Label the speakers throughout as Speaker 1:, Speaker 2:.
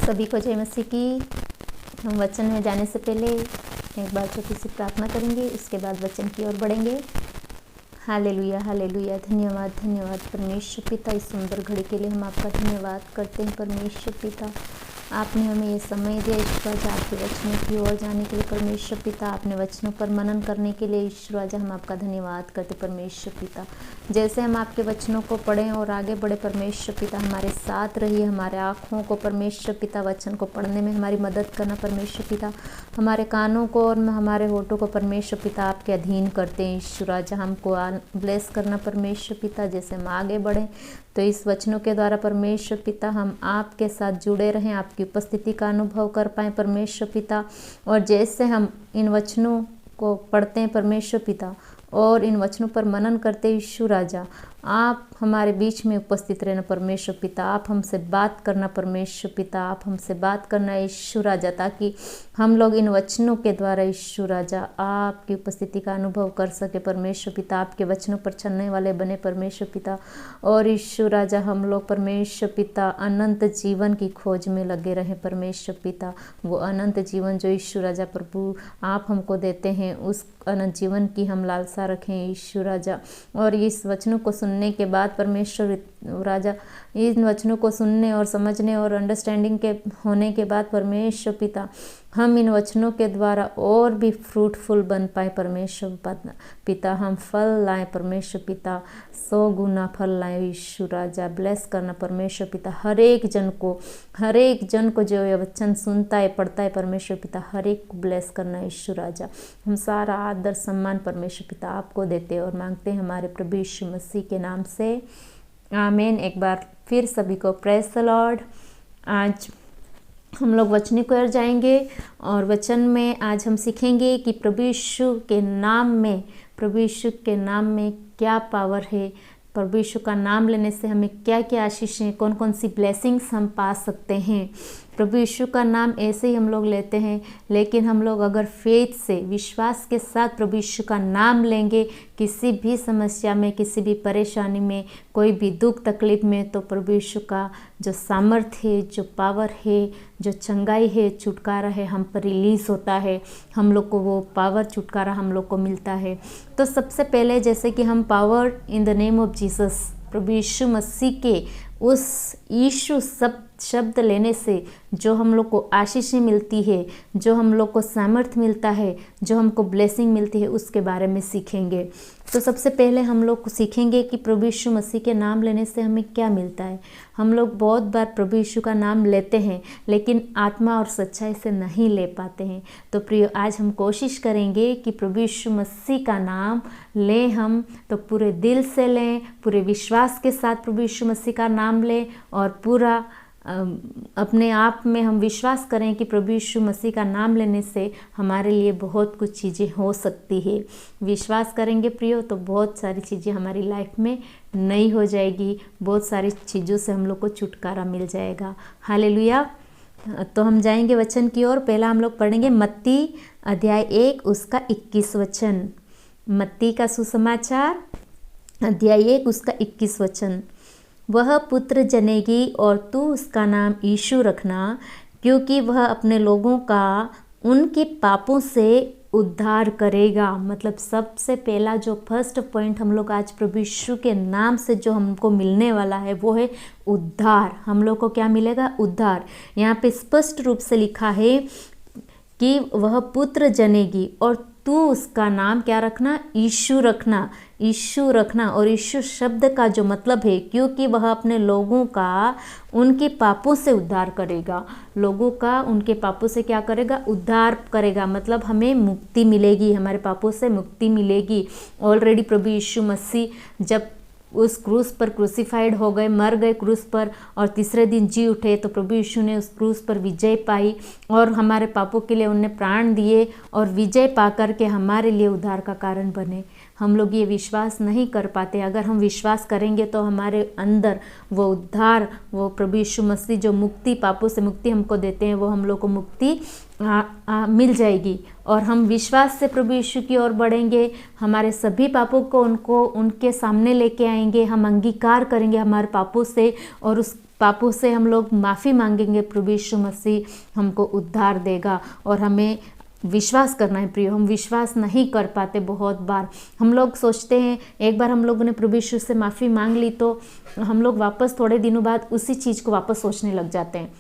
Speaker 1: सभी को जय मसीह की। हम वचन में जाने से पहले एक बार छोटी सी प्रार्थना करेंगे, उसके बाद वचन की ओर बढ़ेंगे। Hallelujah hallelujah. धन्यवाद धन्यवाद परमेश्वर पिता, इस सुंदर घड़ी के लिए हम आपका धन्यवाद करते हैं। परमेश्वर पिता, आपने हमें ये समय दिया ईश्वर राजा आपके वचनों की ओर जाने के लिए। परमेश्वर पिता, आपने वचनों पर मनन करने के लिए ईश्वर राजा हम आपका धन्यवाद करते। परमेश्वर पिता, जैसे हम आपके वचनों को पढ़ें और आगे बढ़े, परमेश्वर पिता हमारे साथ रहिए। हमारे आँखों को परमेश्वर पिता वचन को पढ़ने में हमारी मदद करना। परमेश्वर पिता, हमारे कानों को और हमारे होठों को परमेश्वर पिता आपके अधीन करते हैं। ईश्वर राजा हमको ब्लेस करना परमेश्वर पिता। जैसे हम आगे बढ़ें तो इस वचनों के द्वारा परमेश्वर पिता हम आपके साथ जुड़े रहें, आपकी उपस्थिति का अनुभव कर पाएँ परमेश्वर पिता। और जैसे हम इन वचनों को पढ़ते हैं परमेश्वर पिता और इन वचनों पर मनन करते ईश्वर राजा, आप हमारे बीच में उपस्थित रहना परमेश्वर पिता। आप हमसे बात करना परमेश्वर पिता, आप हमसे बात करना ईश्वर राजा, ताकि हम लोग इन वचनों के द्वारा ईश्वर राजा आपकी उपस्थिति का अनुभव कर सके परमेश्वर पिता। आपके वचनों पर चलने वाले बने परमेश्वर पिता। और ईश्वर राजा हम लोग परमेश्वर पिता अनंत जीवन की खोज में लगे रहें परमेश्वर पिता। वो अनंत जीवन जो ईश्वर राजा प्रभु आप हमको देते हैं, उस अनंत जीवन की हम लालसा रखें ईश्वर राजा। और इस वचनों को सुनने के बाद परमेश्वर राजा, इन वचनों को सुनने और समझने और अंडरस्टैंडिंग के होने के बाद परमेश्वर पिता, हम इन वचनों के द्वारा और भी फ्रूटफुल बन पाए परमेश्वर पिता। हम फल लाएं परमेश्वर पिता, 100 गुना फल लाएं ईश्वर राजा। ब्लेस करना परमेश्वर पिता हर एक जन को जो ये वचन सुनता है पढ़ता है परमेश्वर पिता, हर एक को ब्लेस करना ईश्वर राजा। हम सारा आदर सम्मान परमेश्वर पिता आपको देते और मांगते हैं हमारे प्रभु यीशु मसीह के नाम से, आमीन। एक बार फिर सभी को प्रेज द लॉर्ड। आज हम लोग वचन की ओर जाएंगे और वचन में आज हम सीखेंगे कि प्रभु यीशु के नाम में क्या पावर है। प्रभु यीशु का नाम लेने से हमें क्या क्या आशीषें, कौन कौन सी ब्लेसिंग्स हम पा सकते हैं। प्रभु यीशु का नाम ऐसे ही हम लोग लेते हैं, लेकिन हम लोग अगर फेथ से, विश्वास के साथ प्रभु यीशु का नाम लेंगे, किसी भी समस्या में, किसी भी परेशानी में, कोई भी दुख तकलीफ में, तो प्रभु यीशु का जो सामर्थ्य है, जो पावर है, जो चंगाई है, छुटकारा है, हम पर रिलीज़ होता है। हम लोग को वो पावर, छुटकारा हम लोग को मिलता है। तो सबसे पहले जैसे कि हम power in the name of Jesus, प्रभु यीशु मसीह के उस यीशु शब्द लेने से जो हम लोग को आशीषें मिलती है, जो हम लोग को सामर्थ्य मिलता है, जो हमको ब्लेसिंग मिलती है, उसके बारे में सीखेंगे। तो सबसे पहले हम लोग को सीखेंगे कि प्रभु यीशु मसीह के नाम लेने से हमें क्या मिलता है। हम लोग बहुत बार प्रभु यीशु का नाम लेते हैं, लेकिन आत्मा और सच्चाई से नहीं ले पाते हैं। तो प्रिय, आज हम कोशिश करेंगे कि प्रभु यीशु मसीह का नाम लें हम, तो पूरे दिल से लें, पूरे विश्वास के साथ प्रभु यीशु मसीह का नाम लें और पूरा अपने आप में हम विश्वास करें कि प्रभु यीशु मसीह का नाम लेने से हमारे लिए बहुत कुछ चीज़ें हो सकती है। विश्वास करेंगे प्रियो, तो बहुत सारी चीज़ें हमारी लाइफ में नई हो जाएगी, बहुत सारी चीज़ों से हम लोग को छुटकारा मिल जाएगा। हालेलुया। तो हम जाएंगे वचन की ओर। पहला हम लोग पढ़ेंगे मत्ती अध्याय 1 उसका 21 वचन। मत्ती का सुसमाचार अध्याय 1 उसका 21 वचन। वह पुत्र जनेगी और तू उसका नाम यीशु रखना, क्योंकि वह अपने लोगों का उनके पापों से उद्धार करेगा। मतलब सबसे पहला जो फर्स्ट पॉइंट हम लोग आज प्रभु यीशु के नाम से जो हमको मिलने वाला है वो है उद्धार। हम लोग को क्या मिलेगा? उद्धार। यहाँ पे स्पष्ट रूप से लिखा है कि वह पुत्र जनेगी और तू उसका नाम क्या रखना? यीशु रखना। यीशु रखना। और यीशु शब्द का जो मतलब है, क्योंकि वह अपने लोगों का उनके पापों से उद्धार करेगा। लोगों का उनके पापों से क्या करेगा? उद्धार करेगा। मतलब हमें मुक्ति मिलेगी, हमारे पापों से मुक्ति मिलेगी। ऑलरेडी प्रभु यीशु मसीह जब उस क्रूस पर क्रूसीफाइड हो गए, मर गए क्रूस पर, और तीसरे दिन जी उठे, तो प्रभु यीशु ने उस क्रूस पर विजय पाई और हमारे पापों के लिए उन्हें प्राण दिए और विजय पा कर के हमारे लिए उद्धार का कारण बने। हम लोग ये विश्वास नहीं कर पाते। अगर हम विश्वास करेंगे तो हमारे अंदर वो उद्धार, वो प्रभु यीशु मसीह जो मुक्ति, पापों से मुक्ति हमको देते हैं, वो हम लोग को मुक्ति मिल जाएगी। और हम विश्वास से प्रभु यीशु की ओर बढ़ेंगे, हमारे सभी पापों को उनके सामने लेके आएंगे, हम अंगीकार करेंगे हमारे पापों से और पापों से हम लोग माफ़ी मांगेंगे, प्रभु यीशु मसीह हमको उद्धार देगा। और हमें विश्वास करना है प्रियो, हम विश्वास नहीं कर पाते। बहुत बार हम लोग सोचते हैं, एक बार हम लोगों ने प्रभु यीशु से माफ़ी मांग ली तो हम लोग वापस थोड़े दिनों बाद उसी चीज़ को वापस सोचने लग जाते हैं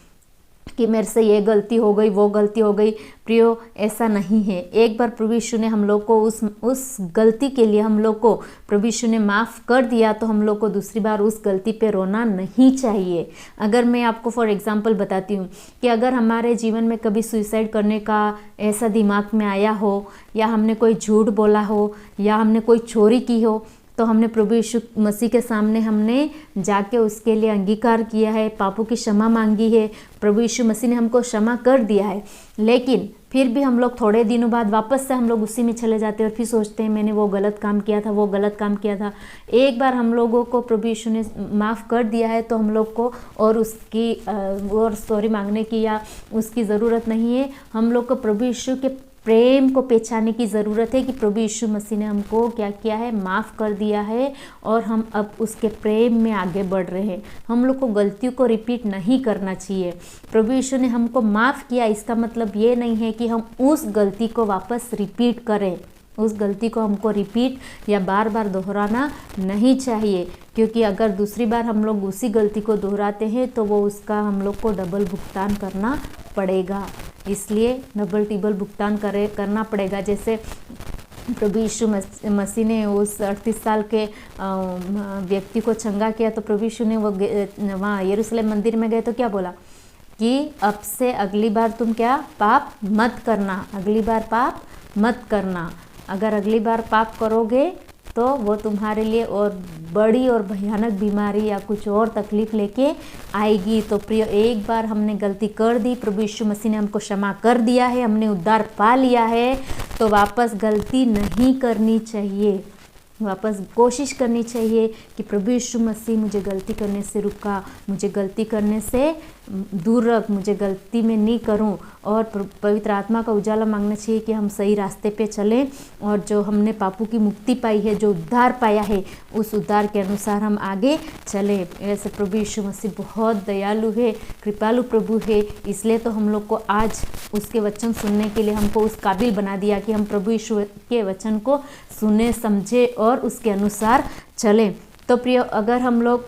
Speaker 1: कि मेरे से ये गलती हो गई, वो गलती हो गई। प्रियो, ऐसा नहीं है। एक बार प्रभु यीशु ने हम लोग को उस गलती के लिए हम लोग को प्रभु यीशु ने माफ़ कर दिया, तो हम लोग को दूसरी बार उस गलती पे रोना नहीं चाहिए। अगर मैं आपको फॉर एग्जांपल बताती हूँ कि अगर हमारे जीवन में कभी सुसाइड करने का ऐसा दिमाग में आया हो, या हमने कोई झूठ बोला हो, या हमने कोई चोरी की हो, तो हमने प्रभु यीशु मसीह के सामने हमने जाके उसके लिए अंगीकार किया है, पापों की क्षमा मांगी है, प्रभु यीशु मसीह ने हमको क्षमा कर दिया है। लेकिन फिर भी हम लोग थोड़े दिनों बाद वापस से हम लोग उसी में चले जाते हैं और फिर सोचते हैं मैंने वो गलत काम किया था, वो गलत काम किया था। एक बार हम लोगों को प्रभु यीशु ने माफ़ कर दिया है, तो हम लोग को और उसकी और सॉरी मांगने की या उसकी ज़रूरत नहीं है। हम लोग को प्रभु यीशु के प्रेम को पहचानने की ज़रूरत है कि प्रभु यीशु मसीह ने हमको क्या किया है, माफ़ कर दिया है, और हम अब उसके प्रेम में आगे बढ़ रहे हैं। हम लोग को गलतियों को रिपीट नहीं करना चाहिए। प्रभु यीशु ने हमको माफ़ किया, इसका मतलब ये नहीं है कि हम उस गलती को वापस रिपीट करें। उस गलती को हमको रिपीट या बार बार दोहराना नहीं चाहिए, क्योंकि अगर दूसरी बार हम लोग उसी गलती को दोहराते हैं तो वो उसका हम लोग को डबल भुगतान करना पड़ेगा। इसलिए डबल टिबल भुगतान करना पड़ेगा। जैसे प्रभु यीशु मसीह ने उस 38 साल के व्यक्ति को चंगा किया, तो प्रभु यीशु ने वो वहाँ यरूशलेम मंदिर में गए तो क्या बोला कि अब से अगली बार तुम क्या पाप मत करना, अगली बार पाप मत करना। अगर अगली बार पाप करोगे तो वो तुम्हारे लिए और बड़ी और भयानक बीमारी या कुछ और तकलीफ लेके आएगी। तो प्रिय, एक बार हमने गलती कर दी, प्रभु यीशु मसीह ने हमको क्षमा कर दिया है, हमने उद्धार पा लिया है, तो वापस गलती नहीं करनी चाहिए। वापस कोशिश करनी चाहिए कि प्रभु यीशु मसीह मुझे गलती करने से रुका, मुझे गलती करने से दूर रख, मुझे गलती में नहीं करूं। और पवित्र आत्मा का उजाला मांगना चाहिए कि हम सही रास्ते पे चलें, और जो हमने पापों की मुक्ति पाई है, जो उद्धार पाया है, उस उद्धार के अनुसार हम आगे चलें। ऐसे प्रभु यीशु मसीह बहुत दयालु है, कृपालु प्रभु है, इसलिए तो हम लोग को आज उसके वचन सुनने के लिए हमको उस काबिल बना दिया कि हम प्रभु यीशु के वचन को सुने, समझे और उसके अनुसार चलें। तो प्रिय, अगर हम लोग,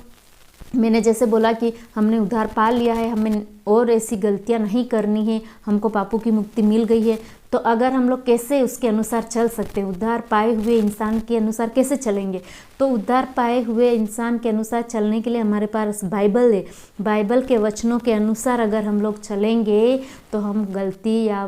Speaker 1: मैंने जैसे बोला कि हमने उद्धार पा लिया है, हमें और ऐसी गलतियां नहीं करनी है, हमको पापों की मुक्ति मिल गई है, तो अगर हम लोग कैसे उसके अनुसार चल सकते हैं, उद्धार पाए हुए इंसान के अनुसार कैसे चलेंगे? तो उद्धार पाए हुए इंसान के अनुसार चलने के लिए हमारे पास बाइबल है। बाइबल के वचनों के अनुसार अगर हम लोग चलेंगे तो हम गलती या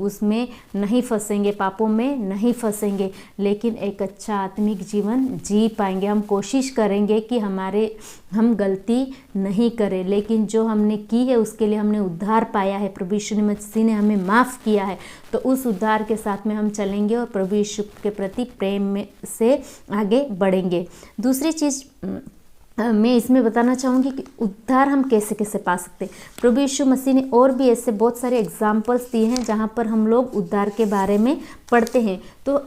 Speaker 1: उसमें नहीं फंसेंगे, पापों में नहीं फंसेंगे, लेकिन एक अच्छा आत्मिक जीवन जी पाएंगे। हम कोशिश करेंगे कि हम गलती नहीं करें, लेकिन जो हमने की है उसके लिए हमने उद्धार पाया है, प्रभु यीशु मसीह ने हमें माफ़ किया है, तो उस उद्धार के साथ में हम चलेंगे और प्रभु यीशु के प्रति प्रेम में से आगे बढ़ेंगे। दूसरी चीज़ मैं इसमें बताना चाहूँगी कि उद्धार हम कैसे कैसे पा सकते हैं। प्रभु यीशु मसीह ने और भी ऐसे बहुत सारे एग्जाम्पल्स दिए हैं जहाँ पर हम लोग उद्धार के बारे में पढ़ते हैं। तो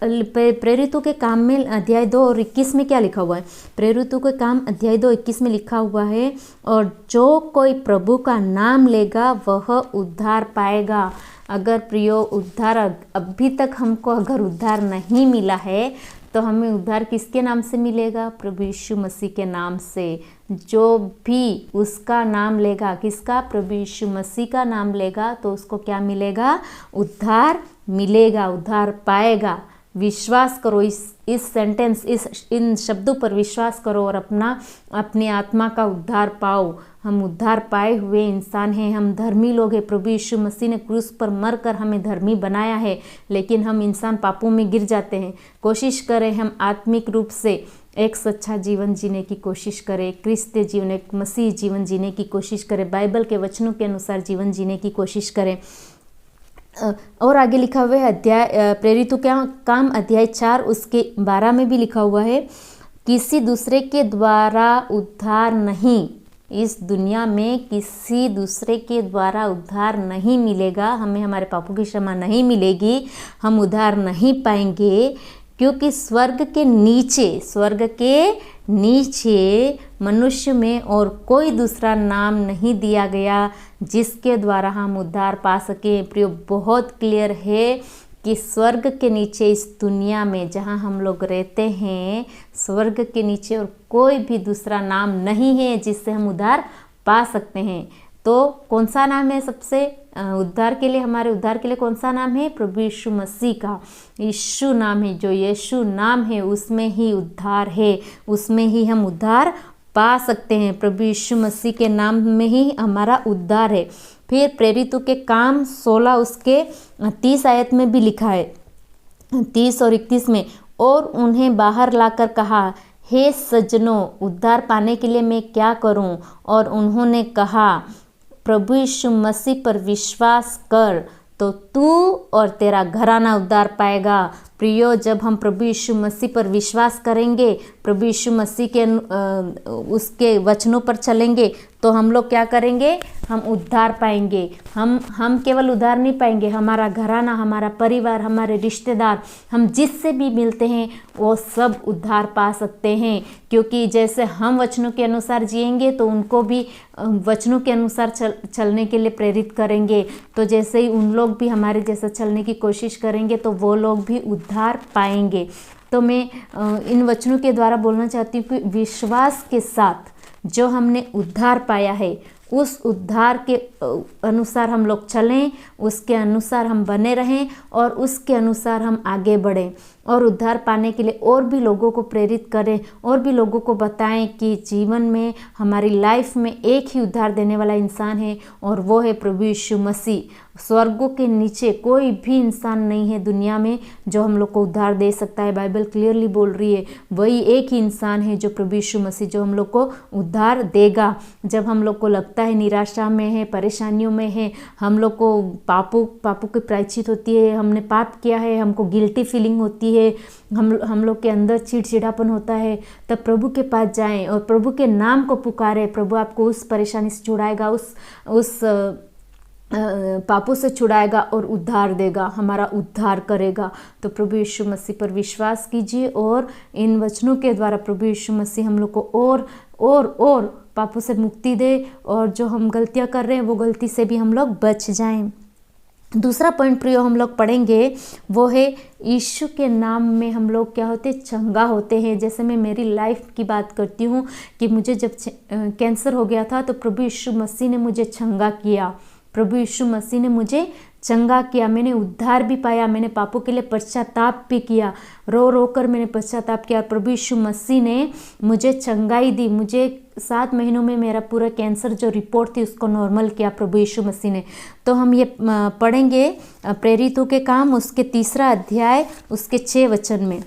Speaker 1: प्रेरितों के काम में अध्याय 2 और 21 में क्या लिखा हुआ है? प्रेरितों के काम अध्याय 2 21 में लिखा हुआ है, और जो कोई प्रभु का नाम लेगा वह उद्धार पाएगा। अगर प्रियो, उद्धार अभी तक हमको अगर उद्धार नहीं मिला है तो हमें उद्धार किसके नाम से मिलेगा? प्रभु यीशु मसीह के नाम से। जो भी उसका नाम लेगा, किसका? प्रभु यीशु मसीह का नाम लेगा, तो उसको क्या मिलेगा? उद्धार मिलेगा, उद्धार पाएगा। विश्वास करो इस सेंटेंस, इन शब्दों पर विश्वास करो और अपनी आत्मा का उद्धार पाओ। हम उद्धार पाए हुए इंसान हैं, हम धर्मी लोग हैं। प्रभु यीशु मसीह ने क्रूस पर मरकर हमें धर्मी बनाया है, लेकिन हम इंसान पापों में गिर जाते हैं। कोशिश करें हम आत्मिक रूप से एक सच्चा जीवन जीने की कोशिश करें, क्रिस्तीय जीवन, एक मसीह जीवन जीने की कोशिश करें, बाइबल के वचनों के अनुसार जीवन जीने की कोशिश करें। और आगे लिखा हुआ है अध्याय प्रेरितों का काम अध्याय 4 उसके 12 में भी लिखा हुआ है, किसी दूसरे के द्वारा उद्धार नहीं, इस दुनिया में किसी दूसरे के द्वारा उद्धार नहीं मिलेगा। हमें हमारे पापों की क्षमा नहीं मिलेगी, हम उद्धार नहीं पाएंगे, क्योंकि स्वर्ग के नीचे मनुष्य में और कोई दूसरा नाम नहीं दिया गया जिसके द्वारा हम उद्धार पा सकें। प्रियो, बहुत क्लियर है कि स्वर्ग के नीचे इस दुनिया में जहाँ हम लोग रहते हैं, स्वर्ग के नीचे और कोई भी दूसरा नाम नहीं है जिससे हम उद्धार पा सकते हैं। तो कौन सा नाम है सबसे उद्धार के लिए, हमारे उद्धार के लिए कौन सा नाम है? प्रभु यीशु मसीह का यीशु नाम है। जो यीशु नाम है उसमें ही उद्धार है, उसमें ही हम उद्धार पा सकते हैं। प्रभु यीशु मसीह के नाम में ही हमारा उद्धार है। फिर प्रेरितों के काम 16 उसके 30 आयत में भी लिखा है, 30 और 31 में, और उन्हें बाहर लाकर कहा, हे सज्जनों, उद्धार पाने के लिए मैं क्या करूं? और उन्होंने कहा, प्रभु यीशु मसीह पर विश्वास कर तो तू और तेरा घराना उद्धार पाएगा। प्रियो, जब हम प्रभु यीशु मसीह पर विश्वास करेंगे, प्रभु यीशु मसीह के उसके वचनों पर चलेंगे, तो हम लोग क्या करेंगे? हम उद्धार पाएंगे। हम केवल उद्धार नहीं पाएंगे, हमारा घराना, हमारा परिवार, हमारे रिश्तेदार, हम जिससे भी मिलते हैं वो सब उद्धार पा सकते हैं। क्योंकि जैसे हम वचनों के अनुसार जिएंगे तो उनको भी वचनों के अनुसार चलने के लिए प्रेरित करेंगे। तो जैसे ही उन लोग भी हमारे जैसा चलने की कोशिश करेंगे तो वो लोग भी उद्धार पाएंगे। तो मैं इन वचनों के द्वारा बोलना चाहती हूँ कि विश्वास के साथ जो हमने उद्धार पाया है उस उद्धार के अनुसार हम लोग चलें, उसके अनुसार हम बने रहें और उसके अनुसार हम आगे बढ़ें और उद्धार पाने के लिए और भी लोगों को प्रेरित करें और भी लोगों को बताएं कि जीवन में, हमारी लाइफ में एक ही उद्धार देने वाला इंसान है और वो है प्रभु यीशु मसीह। स्वर्गों के नीचे कोई भी इंसान नहीं है दुनिया में जो हम लोग को उद्धार दे सकता है। बाइबल क्लियरली बोल रही है वही एक ही इंसान है जो प्रभु यीशु मसीह, जो हम लोग को उद्धार देगा। जब हम लोग को लगता है निराशा में है, परेशानियों में है, हम लोग को पापों की प्रायश्चित होती है, हमने पाप किया है, हमको गिल्टी फीलिंग होती है, हम लोग के अंदर चिड़चिड़ापन होता है, तब प्रभु के पास जाएं और प्रभु के नाम को पुकारें। प्रभु आपको उस परेशानी से छुड़ाएगा, उस पापों से छुड़ाएगा और उद्धार देगा, हमारा उद्धार करेगा। तो प्रभु यीशु मसीह पर विश्वास कीजिए और इन वचनों के द्वारा प्रभु यीशु मसीह हम लोग को और पापों से मुक्ति दे और जो हम गलतियां कर रहे हैं वो गलती से भी हम लोग बच जाएं। दूसरा पॉइंट प्रियो हम लोग पढ़ेंगे वो है यीशु के नाम में हम लोग क्या होते, चंगा होते हैं। जैसे मैं मेरी लाइफ की बात करती हूँ कि मुझे जब कैंसर हो गया था तो प्रभु यीशु मसीह ने मुझे चंगा किया, प्रभु यीशु मसीह ने मुझे चंगा किया, मैंने उद्धार भी पाया, मैंने पापों के लिए पश्चाताप भी किया, रो कर मैंने पश्चाताप किया। प्रभु यीशु मसीह ने मुझे चंगाई दी, मुझे 7 महीनों में मेरा पूरा कैंसर जो रिपोर्ट थी उसको नॉर्मल किया प्रभु यीशु मसीह ने। तो हम ये पढ़ेंगे प्रेरितों के काम उसके 3 अध्याय उसके 6 वचन में।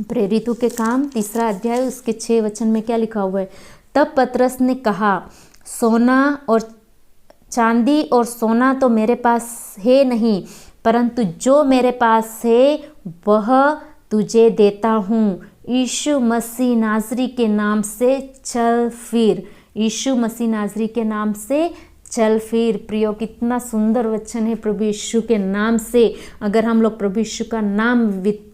Speaker 1: प्रेरितों के काम 3 अध्याय उसके 6 वचन में क्या लिखा हुआ है? तब पतरस ने कहा, सोना और चांदी और सोना तो मेरे पास है नहीं, परंतु जो मेरे पास है वह तुझे देता हूँ। यीशु मसीह नाज़री के नाम से चल फिर, यीशु मसीह नाज़री के नाम से चल फिर। प्रियो, कितना सुंदर वचन है प्रभु यीशु के नाम से। अगर हम लोग प्रभु यीशु का नाम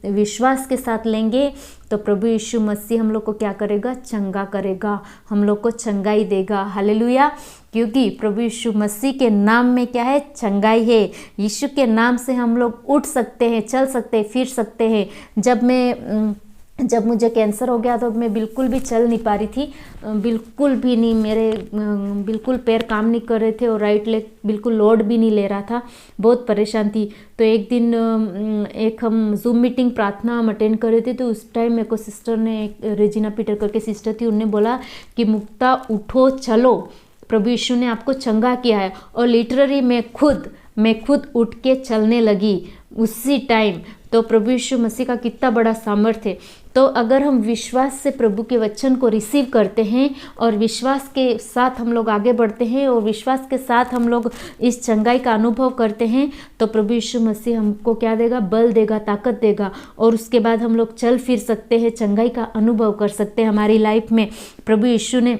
Speaker 1: विश्वास के साथ लेंगे तो प्रभु यीशु मसीह हम लोग को क्या करेगा? चंगा करेगा, हम लोग को चंगाई देगा। हालेलुया। क्योंकि प्रभु यीशु मसीह के नाम में क्या है? चंगाई है। यीशु के नाम से हम लोग उठ सकते हैं, चल सकते हैं, फिर सकते हैं। जब मुझे कैंसर हो गया तो मैं बिल्कुल भी चल नहीं पा रही थी, बिल्कुल भी नहीं, मेरे बिल्कुल पैर काम नहीं कर रहे थे और राइट लेग बिल्कुल लोड भी नहीं ले रहा था, बहुत परेशान थी। तो एक दिन एक हम जूम मीटिंग प्रार्थना हम अटेंड कर रहे थे, तो उस टाइम मेरे को सिस्टर ने, रेजिना पीटर करके सिस्टर थी, उन्होंने बोला कि मुक्ता उठो चलो, प्रभु यीशु ने आपको चंगा किया है। और लिटरली मैं खुद उठ के चलने लगी उसी टाइम। तो प्रभु यीशु मसीह का कितना बड़ा सामर्थ्य है। तो अगर हम विश्वास से प्रभु के वचन को रिसीव करते हैं और विश्वास के साथ हम लोग आगे बढ़ते हैं और विश्वास के साथ हम लोग इस चंगाई का अनुभव करते हैं तो प्रभु यीशु मसीह हमको क्या देगा? बल देगा, ताकत देगा और उसके बाद हम लोग चल फिर सकते हैं, चंगाई का अनुभव कर सकते हैं हमारी लाइफ में। प्रभु यीशु ने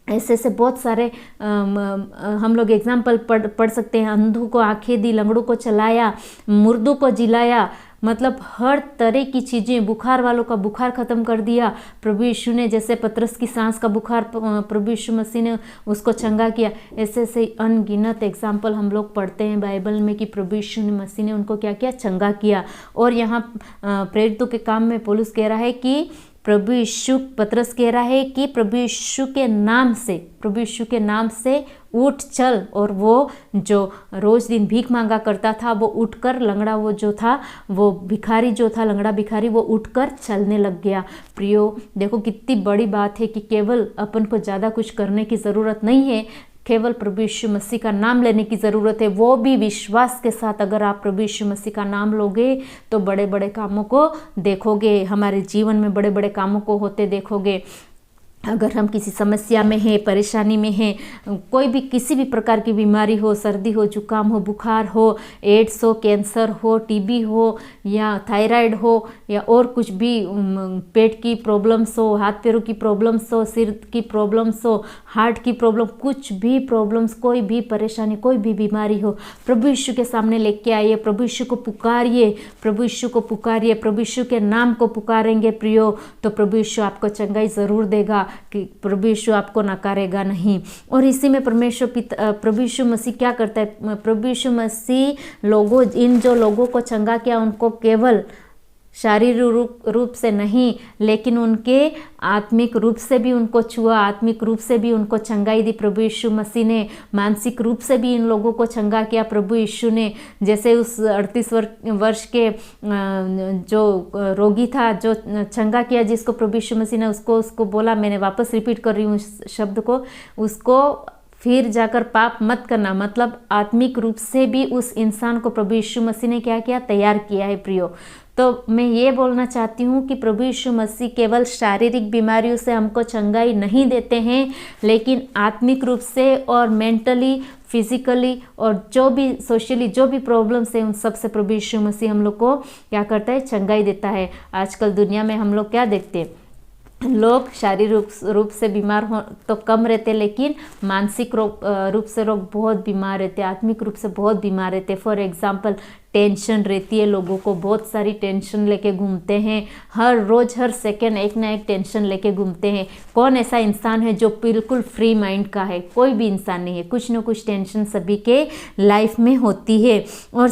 Speaker 1: ऐसे बहुत सारे हम लोग एग्जाम्पल पढ़ सकते हैं। अंधों को आंखें दी, लंगड़ों को चलाया, मुर्दों को जिलाया, मतलब हर तरह की चीज़ें, बुखार वालों का बुखार ख़त्म कर दिया प्रभु यीशु ने, जैसे पतरस की सांस का बुखार प्रभु यीशु मसीह ने उसको चंगा किया। ऐसे ऐसे अनगिनत एग्जाम्पल हम लोग पढ़ते हैं बाइबल में कि प्रभु यीशु मसीह ने उनको क्या किया, चंगा किया। और यहाँ प्रेरितों के काम में पौलुस कह रहा है कि प्रभु यीशु, पतरस कह रहा है कि प्रभु यीशु के नाम से उठ चल। और वो जो रोज दिन भीख मांगा करता था वो उठकर, लंगड़ा वो जो था, वो भिखारी जो था, लंगड़ा भिखारी, वो उठकर चलने लग गया। प्रियो देखो कितनी बड़ी बात है कि केवल अपन को ज़्यादा कुछ करने की ज़रूरत नहीं है, केवल प्रभु यीशु मसीह का नाम लेने की ज़रूरत है, वो भी विश्वास के साथ। अगर आप प्रभु यीशु मसीह का नाम लोगे तो बड़े बड़े कामों को देखोगे, हमारे जीवन में बड़े बड़े कामों को होते देखोगे। अगर हम किसी समस्या में हैं, परेशानी में हैं, कोई भी किसी भी प्रकार की बीमारी हो, सर्दी हो, जुकाम हो, बुखार हो, एड्स हो, कैंसर हो, टीबी हो या थायराइड हो या और कुछ भी, पेट की प्रॉब्लम्स हो, हाथ पैरों की प्रॉब्लम्स हो, सिर की प्रॉब्लम्स हो, हार्ट की प्रॉब्लम, कुछ भी प्रॉब्लम्स, कोई भी परेशानी, कोई भी बीमारी हो, प्रभु यीशु के सामने लेके आइए, प्रभु यीशु को पुकारिए, प्रभु यीशु को पुकारिए। प्रभु यीशु के नाम को पुकारेंगे प्रियो तो प्रभु यीशु आपको चंगाई ज़रूर देगा, कि प्रभु यीशु आपको नकारेगा नहीं। और इसी में परमेश्वर पिता, प्रभु यीशु मसीह क्या करता है, प्रभु यीशु मसीह इन जो लोगों को चंगा किया उनको केवल शारीरिक रूप से नहीं, लेकिन उनके आत्मिक रूप से भी उनको छुआ, आत्मिक रूप से भी उनको चंगाई दी प्रभु यीशु मसीह ने। मानसिक रूप से भी इन लोगों को चंगा किया प्रभु यीशु ने। जैसे उस 38 वर्ष के जो रोगी था, जो चंगा किया, जिसको प्रभु यीशु मसीह ने उसको बोला, मैंने वापस रिपीट कर रही हूँ इस शब्द को, उसको फिर जाकर पाप मत करना, मतलब आत्मिक रूप से भी उस इंसान को प्रभु यीशु मसीह ने क्या किया, तैयार किया है प्रियो। तो मैं ये बोलना चाहती हूँ कि प्रभु यीशु मसीह केवल शारीरिक बीमारियों से हमको चंगाई नहीं देते हैं, लेकिन आत्मिक रूप से और मेंटली, फिजिकली और जो भी सोशली जो भी प्रॉब्लम्स है उन सब से प्रभु यीशु मसीह हम लोग को क्या करता है, चंगाई देता है। आजकल दुनिया में हम लोग क्या देखते हैं, लोग शारीरिक रूप से बीमार हो तो कम रहते, लेकिन मानसिक रूप से लोग बहुत बीमार रहते, आत्मिक रूप से बहुत बीमार रहते। फॉर एग्जांपल टेंशन रहती है लोगों को, बहुत सारी टेंशन लेके घूमते हैं, हर रोज हर सेकंड एक ना एक टेंशन लेके घूमते हैं। कौन ऐसा इंसान है जो बिल्कुल फ्री माइंड का है? कोई भी इंसान नहीं है, कुछ ना कुछ टेंशन सभी के लाइफ में होती है। और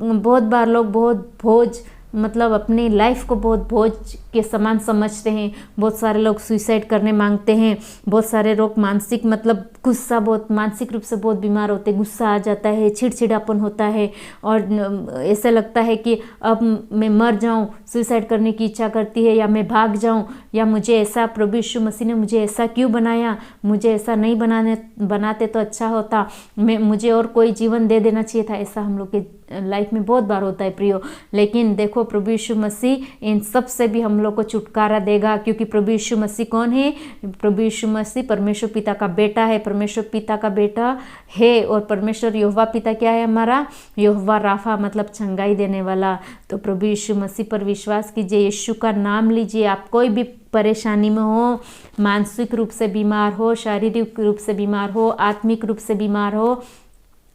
Speaker 1: बहुत बार लोग बहुत मतलब अपनी लाइफ को बहुत बोझ के समान समझते हैं। बहुत सारे लोग सुसाइड करने मांगते हैं, बहुत सारे लोग मानसिक मतलब गुस्सा, बहुत मानसिक रूप से बहुत बीमार होते हैं, गुस्सा आ जाता है, चिड़चिड़ापन होता है और ऐसा लगता है कि अब मैं मर जाऊं, सुसाइड करने की इच्छा करती है, या मैं भाग जाऊं, या मुझे ऐसा, प्रभु यीशु मसीह ने मुझे ऐसा क्यों बनाया, मुझे ऐसा नहीं बनाते तो अच्छा होता, मुझे और कोई जीवन दे देना चाहिए था। ऐसा हम लोग के लाइफ में बहुत बार होता है प्रियो। लेकिन देखो प्रभु यीशु मसीह इन सब से भी हम लोग को छुटकारा देगा, क्योंकि प्रभु यीशु मसीह कौन है? प्रभु यीशु मसीह परमेश्वर पिता का बेटा है, परमेश्वर पिता का बेटा है। और परमेश्वर यहोवा पिता क्या है हमारा? यहोवा राफा, मतलब चंगाई देने वाला। तो प्रभु यीशु मसीह पर विश्वास कीजिए, यीशु का नाम लीजिए। आप कोई भी परेशानी में हो, मानसिक रूप से बीमार हो, शारीरिक रूप से बीमार हो, आत्मिक रूप से बीमार हो,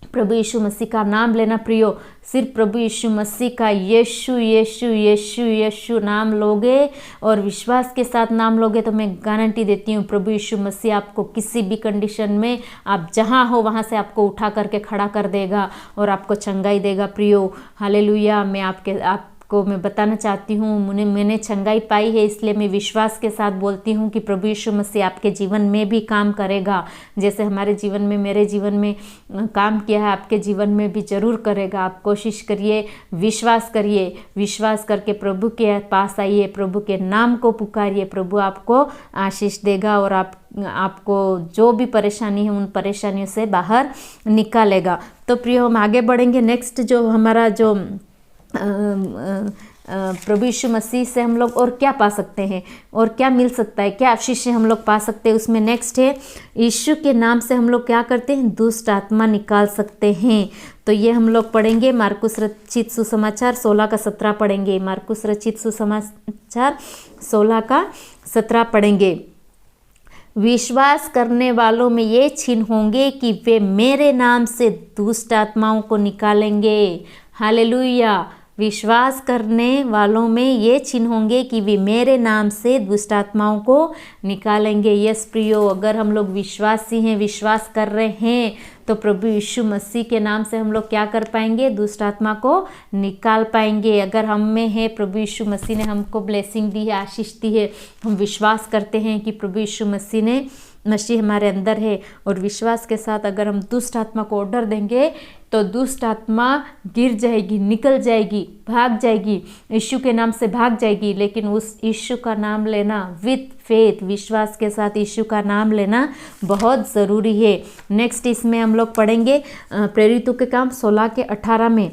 Speaker 1: प्रभु यीशु मसीह का नाम लेना प्रियो। सिर्फ प्रभु यीशु मसीह का यीशु यीशु यीशु यीशु नाम लोगे और विश्वास के साथ नाम लोगे तो मैं गारंटी देती हूँ प्रभु यीशु मसीह आपको किसी भी कंडीशन में, आप जहाँ हो वहाँ से आपको उठा करके खड़ा कर देगा और आपको चंगाई देगा प्रियो। हालेलुया। मैं बताना चाहती हूँ, मैंने चंगाई पाई है, इसलिए मैं विश्वास के साथ बोलती हूँ कि प्रभु यीशु मसीह आपके जीवन में भी काम करेगा। जैसे हमारे जीवन में, मेरे जीवन में काम किया है, आपके जीवन में भी जरूर करेगा। आप कोशिश करिए, विश्वास करिए, विश्वास करके प्रभु के पास आइए, प्रभु के नाम को पुकारिए, प्रभु आपको आशीष देगा और आपको जो भी परेशानी है उन परेशानियों से बाहर निकालेगा। तो प्रियो, हम आगे बढ़ेंगे। नेक्स्ट जो हमारा जो प्रभु यीशु मसीह से हम लोग और क्या पा सकते हैं और क्या मिल सकता है, क्या आशीष हम लोग पा सकते हैं, उसमें नेक्स्ट है यीशु के नाम से हम लोग क्या करते हैं? दुष्ट आत्मा निकाल सकते हैं। तो ये हम लोग पढ़ेंगे मार्कुस रचित सुसमाचार 16 का 17 पढ़ेंगे। मार्कुस रचित सुसमाचार 16 का 17 पढ़ेंगे। विश्वास करने वालों में ये चिन्ह होंगे कि वे मेरे नाम से दुष्ट आत्माओं को निकालेंगे। हालेलुया। विश्वास करने वालों में ये चिन्ह होंगे कि वे मेरे नाम से दुष्ट आत्माओं को निकालेंगे। यस प्रियो, अगर हम लोग विश्वासी हैं, विश्वास कर रहे हैं, तो प्रभु यीशु मसीह के नाम से हम लोग क्या कर पाएंगे? दुष्ट आत्मा को निकाल पाएंगे। अगर हम में है, प्रभु यीशु मसीह ने हमको ब्लेसिंग दी है, आशीष दी है, हम विश्वास करते हैं कि प्रभु यीशु मसीह हमारे अंदर है, और विश्वास के साथ अगर हम दुष्ट आत्मा को ऑर्डर देंगे तो दुष्ट आत्मा गिर जाएगी, निकल जाएगी, भाग जाएगी, यीशु के नाम से भाग जाएगी। लेकिन उस यीशु का नाम लेना विथ फेथ, विश्वास के साथ यीशु का नाम लेना बहुत ज़रूरी है। नेक्स्ट इसमें हम लोग पढ़ेंगे प्रेरितों के काम 16 के 18 में।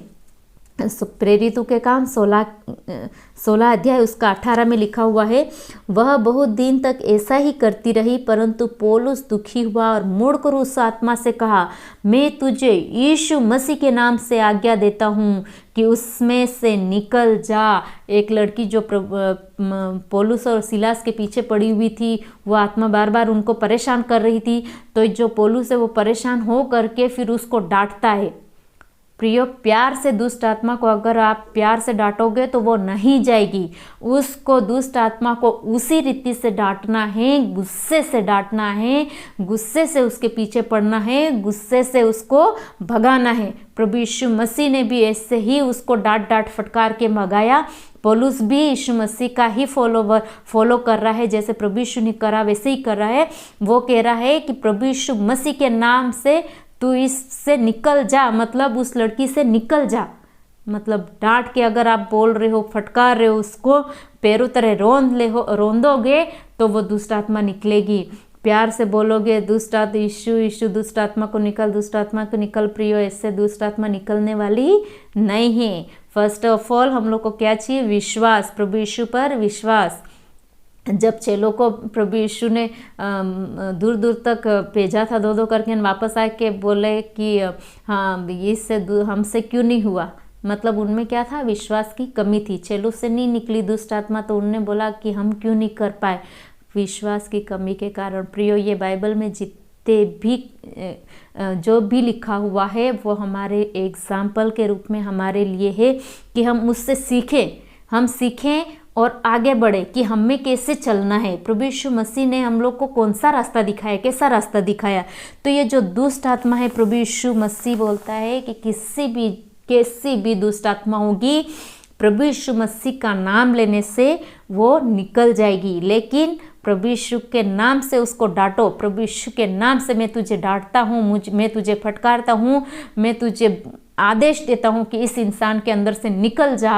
Speaker 1: प्रेरितों के काम 16 अध्याय उसका 18 में लिखा हुआ है, वह बहुत दिन तक ऐसा ही करती रही, परंतु पौलुस दुखी हुआ और मुड़कर उस आत्मा से कहा, मैं तुझे यीशु मसीह के नाम से आज्ञा देता हूँ कि उसमें से निकल जा। एक लड़की जो पौलुस और सिलास के पीछे पड़ी हुई थी, वो आत्मा बार बार उनको परेशान कर रही थी, तो जो पौलुस है वो परेशान हो करके फिर उसको डांटता है। प्रियो, प्यार से दुष्ट आत्मा को अगर आप प्यार से डांटोगे तो वो नहीं जाएगी। उसको, दुष्ट आत्मा को उसी रीति से डांटना है, गुस्से से डांटना है, गुस्से से उसके पीछे पड़ना है, गुस्से से उसको भगाना है। प्रभु यीशु मसीह ने भी ऐसे ही उसको डांट फटकार के भगाया। पौलुस भी यीशु मसीह का ही फॉलो कर रहा है, जैसे प्रभु यीशु ने करा वैसे ही कर रहा है। वो कह रहा है कि प्रभु यीशु मसीह के नाम से तू इससे निकल जा, मतलब उस लड़की से निकल जा। मतलब डांट के अगर आप बोल रहे हो, फटकार रहे हो, उसको पैरों तरह रोंदोगे तो वो दुष्ट आत्मा निकलेगी। प्यार से बोलोगे, दुष्ट आत्मा यीशु दुष्ट आत्मा को निकल, दुष्ट आत्मा को निकल। प्रियो, ऐसे दुष्ट आत्मा निकलने वाली नहीं है। फर्स्ट ऑफ ऑल हम लोग को क्या चाहिए? विश्वास, प्रभु यीशु पर विश्वास। जब चेलों को प्रभु यीशु ने दूर दूर तक भेजा था 2-2 करके, वापस आके बोले कि हाँ, इससे हमसे क्यों नहीं हुआ? मतलब उनमें क्या था? विश्वास की कमी थी। चेलों से नहीं निकली दुष्ट आत्मा, तो उनने बोला कि हम क्यों नहीं कर पाए? विश्वास की कमी के कारण। प्रियो, ये बाइबल में जितने भी जो भी लिखा हुआ है वो हमारे एग्जाम्पल के रूप में हमारे लिए है कि हम उससे सीखें और आगे बढ़े कि हमें कैसे चलना है। प्रभु यीशु मसीह ने हम लोग को कौन सा रास्ता दिखाया, कैसा रास्ता दिखाया। तो ये जो दुष्ट आत्मा है, प्रभु यीशु मसीह बोलता है कि कैसी भी दुष्ट आत्मा होगी, प्रभु यीशु मसीह का नाम लेने से वो निकल जाएगी। लेकिन प्रभु यीशु के नाम से उसको डांटो। प्रभु यीशु के नाम से मैं तुझे डांटता हूँ, मैं तुझे फटकारता हूँ, मैं तुझे आदेश देता हूँ कि इस इंसान के अंदर से निकल जा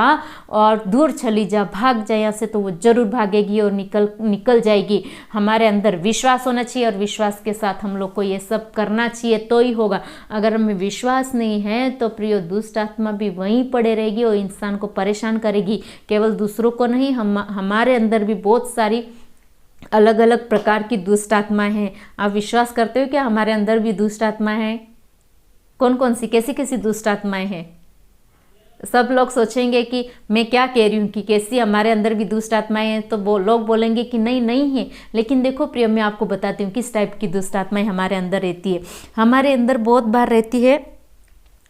Speaker 1: और दूर चली जा, भाग जा यहाँ से, तो वो जरूर भागेगी और निकल जाएगी। हमारे अंदर विश्वास होना चाहिए और विश्वास के साथ हम लोग को ये सब करना चाहिए तो ही होगा। अगर हमें विश्वास नहीं है तो प्रियो, दुष्ट आत्मा भी वहीं पड़े रहेगी और इंसान को परेशान करेगी। केवल दूसरों को नहीं, हमारे अंदर भी बहुत सारी अलग अलग प्रकार की दुष्ट आत्माएं हैं। आप विश्वास करते हो क्या हमारे अंदर भी दुष्ट आत्माएं हैं? कौन कौन सी, कैसी कैसी दुष्ट आत्माएं हैं? सब लोग सोचेंगे कि मैं क्या कह रही हूँ कि कैसी हमारे अंदर भी दुष्ट आत्माएं हैं, तो वो लोग बोलेंगे कि नहीं है। लेकिन देखो प्रिय, मैं आपको बताती हूँ किस टाइप की दुष्ट आत्माएं हमारे अंदर रहती है। हमारे अंदर बहुत बार रहती है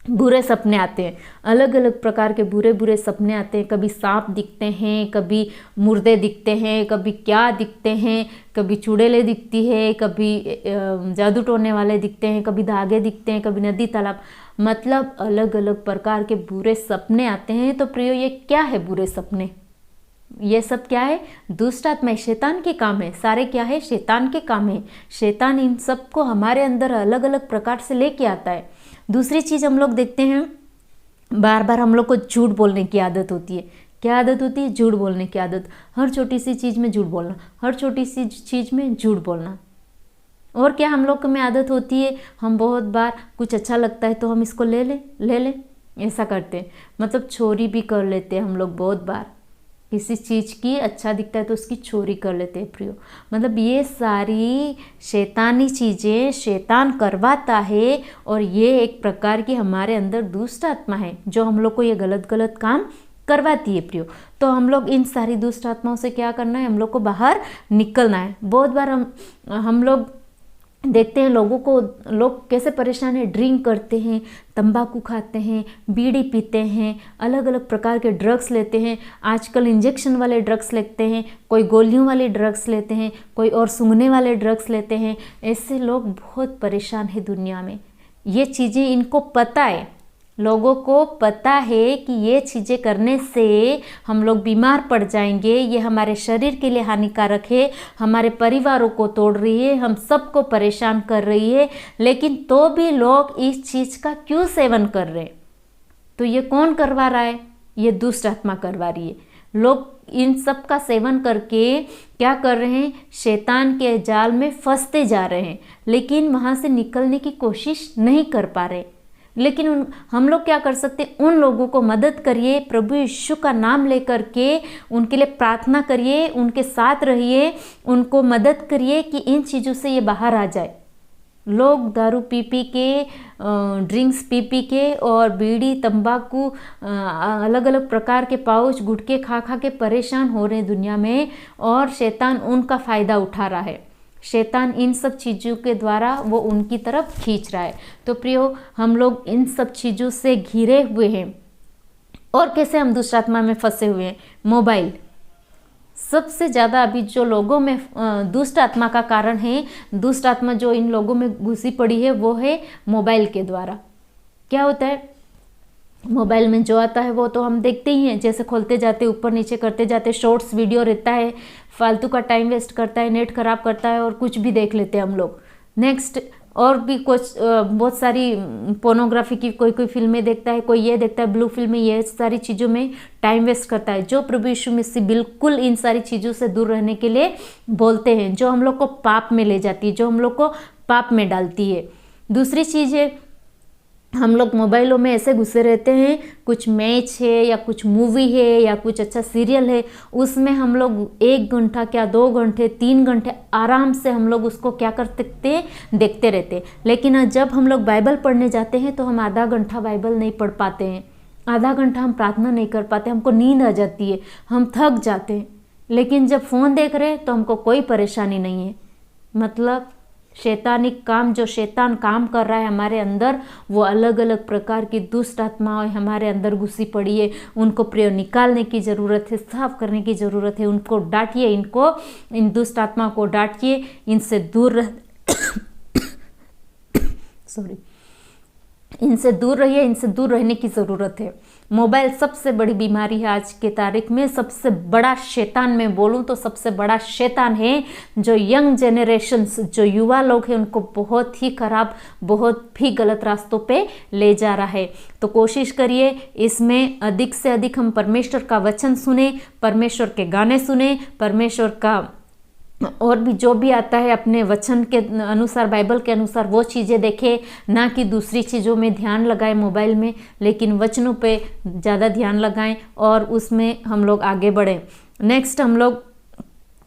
Speaker 1: बुरे सपने आते हैं, अलग अलग प्रकार के बुरे सपने आते हैं। कभी सांप दिखते हैं, कभी मुर्दे दिखते हैं, कभी क्या दिखते हैं, कभी चुड़ैलें दिखती है, कभी जादू टोने वाले दिखते हैं, कभी धागे दिखते हैं, कभी नदी तालाब, मतलब अलग अलग प्रकार के बुरे सपने आते हैं। तो प्रियो, ये क्या है बुरे सपने? ये सब क्या है? दुष्ट आत्मा, शैतान के काम है। सारे क्या है? शैतान के काम है। शैतान इन सब को हमारे अंदर अलग अलग प्रकार से लेके आता है। दूसरी चीज़ हम लोग देखते हैं, बार बार हम लोग को झूठ बोलने की आदत होती है। क्या आदत होती है? झूठ बोलने की आदत। हर छोटी सी चीज़ में झूठ बोलना, हर छोटी सी चीज़ में झूठ बोलना। और क्या हम लोग में आदत होती है, हम बहुत बार कुछ अच्छा लगता है तो हम इसको ले ले ऐसा करते हैं। मतलब चोरी भी कर लेते हैं हम लोग बहुत बार। किसी चीज़ की अच्छा दिखता है तो उसकी चोरी कर लेते हैं प्रियो। मतलब ये सारी शैतानी चीज़ें शैतान करवाता है, और ये एक प्रकार की हमारे अंदर दुष्ट आत्मा है जो हम लोग को ये गलत काम करवाती है प्रियो। तो हम लोग इन सारी दुष्ट आत्माओं से क्या करना है? हम लोग को बाहर निकलना है। बहुत बार हम लोग देखते हैं लोग कैसे परेशान है, ड्रिंक करते हैं, तंबाकू खाते हैं, बीड़ी पीते हैं, अलग अलग प्रकार के ड्रग्स लेते हैं। आजकल इंजेक्शन वाले ड्रग्स लेते हैं, कोई गोलियों वाले ड्रग्स लेते हैं, कोई और सूंघने वाले ड्रग्स लेते हैं। ऐसे लोग बहुत परेशान है दुनिया में। ये चीज़ें इनको पता है, लोगों को पता है कि ये चीज़ें करने से हम लोग बीमार पड़ जाएंगे, ये हमारे शरीर के लिए हानिकारक है, हमारे परिवारों को तोड़ रही है, हम सबको परेशान कर रही है, लेकिन तो भी लोग इस चीज़ का क्यों सेवन कर रहे हैं? तो ये कौन करवा रहा है? ये दुष्ट आत्मा करवा रही है। लोग इन सब का सेवन करके क्या कर रहे हैं? शैतान के जाल में फंसते जा रहे हैं, लेकिन वहाँ से निकलने की कोशिश नहीं कर पा रहे। लेकिन हम लोग क्या कर सकते? उन लोगों को मदद करिए, प्रभु यीशु का नाम लेकर के उनके लिए प्रार्थना करिए, उनके साथ रहिए, उनको मदद करिए कि इन चीज़ों से ये बाहर आ जाए। लोग दारू पी पी के, ड्रिंक्स पी पी के और बीड़ी तंबाकू अलग अलग प्रकार के पाउच गुटखे खा खा के परेशान हो रहे हैं दुनिया में, और शैतान उनका फ़ायदा उठा रहा है। शैतान इन सब चीज़ों के द्वारा वो उनकी तरफ खींच रहा है। तो प्रियो, हम लोग इन सब चीज़ों से घिरे हुए हैं। और कैसे हम दुष्ट आत्मा में फंसे हुए हैं? मोबाइल सबसे ज़्यादा अभी जो लोगों में दुष्ट आत्मा का कारण है, दुष्ट आत्मा जो इन लोगों में घुसी पड़ी है, वो है मोबाइल के द्वारा। क्या होता है? मोबाइल में जो आता है वो तो हम देखते ही हैं, जैसे खोलते जाते ऊपर नीचे करते जाते, शॉर्ट्स वीडियो रहता है, फालतू का टाइम वेस्ट करता है, नेट खराब करता है और कुछ भी देख लेते हैं हम लोग। नेक्स्ट और भी कुछ बहुत सारी पोर्नोग्राफी की कोई फिल्में देखता है, कोई ये देखता है, ब्लू फिल्में, ये सारी चीज़ों में टाइम वेस्ट करता है। जो प्रभु यीशु मसीह बिल्कुल इन सारी चीज़ों से दूर रहने के लिए बोलते हैं, जो हम लोग को पाप में ले जाती है, जो हम लोग को पाप में डालती है। दूसरी चीज़ है, हम लोग मोबाइलों में ऐसे घुसे रहते हैं, कुछ मैच है या कुछ मूवी है या कुछ अच्छा सीरियल है, उसमें हम लोग 1 घंटा क्या 2 घंटे 3 घंटे आराम से हम लोग उसको क्या कर सकते हैं? देखते रहते। लेकिन जब हम लोग बाइबल पढ़ने जाते हैं तो हम आधा घंटा बाइबल नहीं पढ़ पाते हैं, आधा घंटा हम प्रार्थना नहीं कर पाते, हमको नींद आ जाती है, हम थक जाते हैं। लेकिन जब फ़ोन देख रहे हैं तो हमको कोई परेशानी नहीं है। मतलब शैतानिक काम, जो शैतान काम कर रहा है हमारे अंदर, वो अलग अलग प्रकार की दुष्ट आत्माएं हमारे अंदर घुसी पड़ी है। उनको प्रिय निकालने की ज़रूरत है, साफ करने की ज़रूरत है। उनको डांटिए, इन दुष्ट आत्मा को डांटिए, इनसे दूर इनसे दूर रहिए, इनसे दूर रहने की ज़रूरत है। मोबाइल सबसे बड़ी बीमारी है आज के तारीख में। सबसे बड़ा शैतान, मैं बोलूँ तो सबसे बड़ा शैतान है, जो यंग जनरेशन्स, जो युवा लोग हैं, उनको बहुत ही खराब, बहुत ही गलत रास्तों पे ले जा रहा है। तो कोशिश करिए इसमें अधिक से अधिक हम परमेश्वर का वचन सुने, परमेश्वर के गाने सुने, परमेश्वर का और भी जो भी आता है अपने वचन के अनुसार, बाइबल के अनुसार वो चीज़ें देखें, ना कि दूसरी चीज़ों में ध्यान लगाएं मोबाइल में, लेकिन वचनों पे ज़्यादा ध्यान लगाएं और उसमें हम लोग आगे बढ़ें। नेक्स्ट हम लोग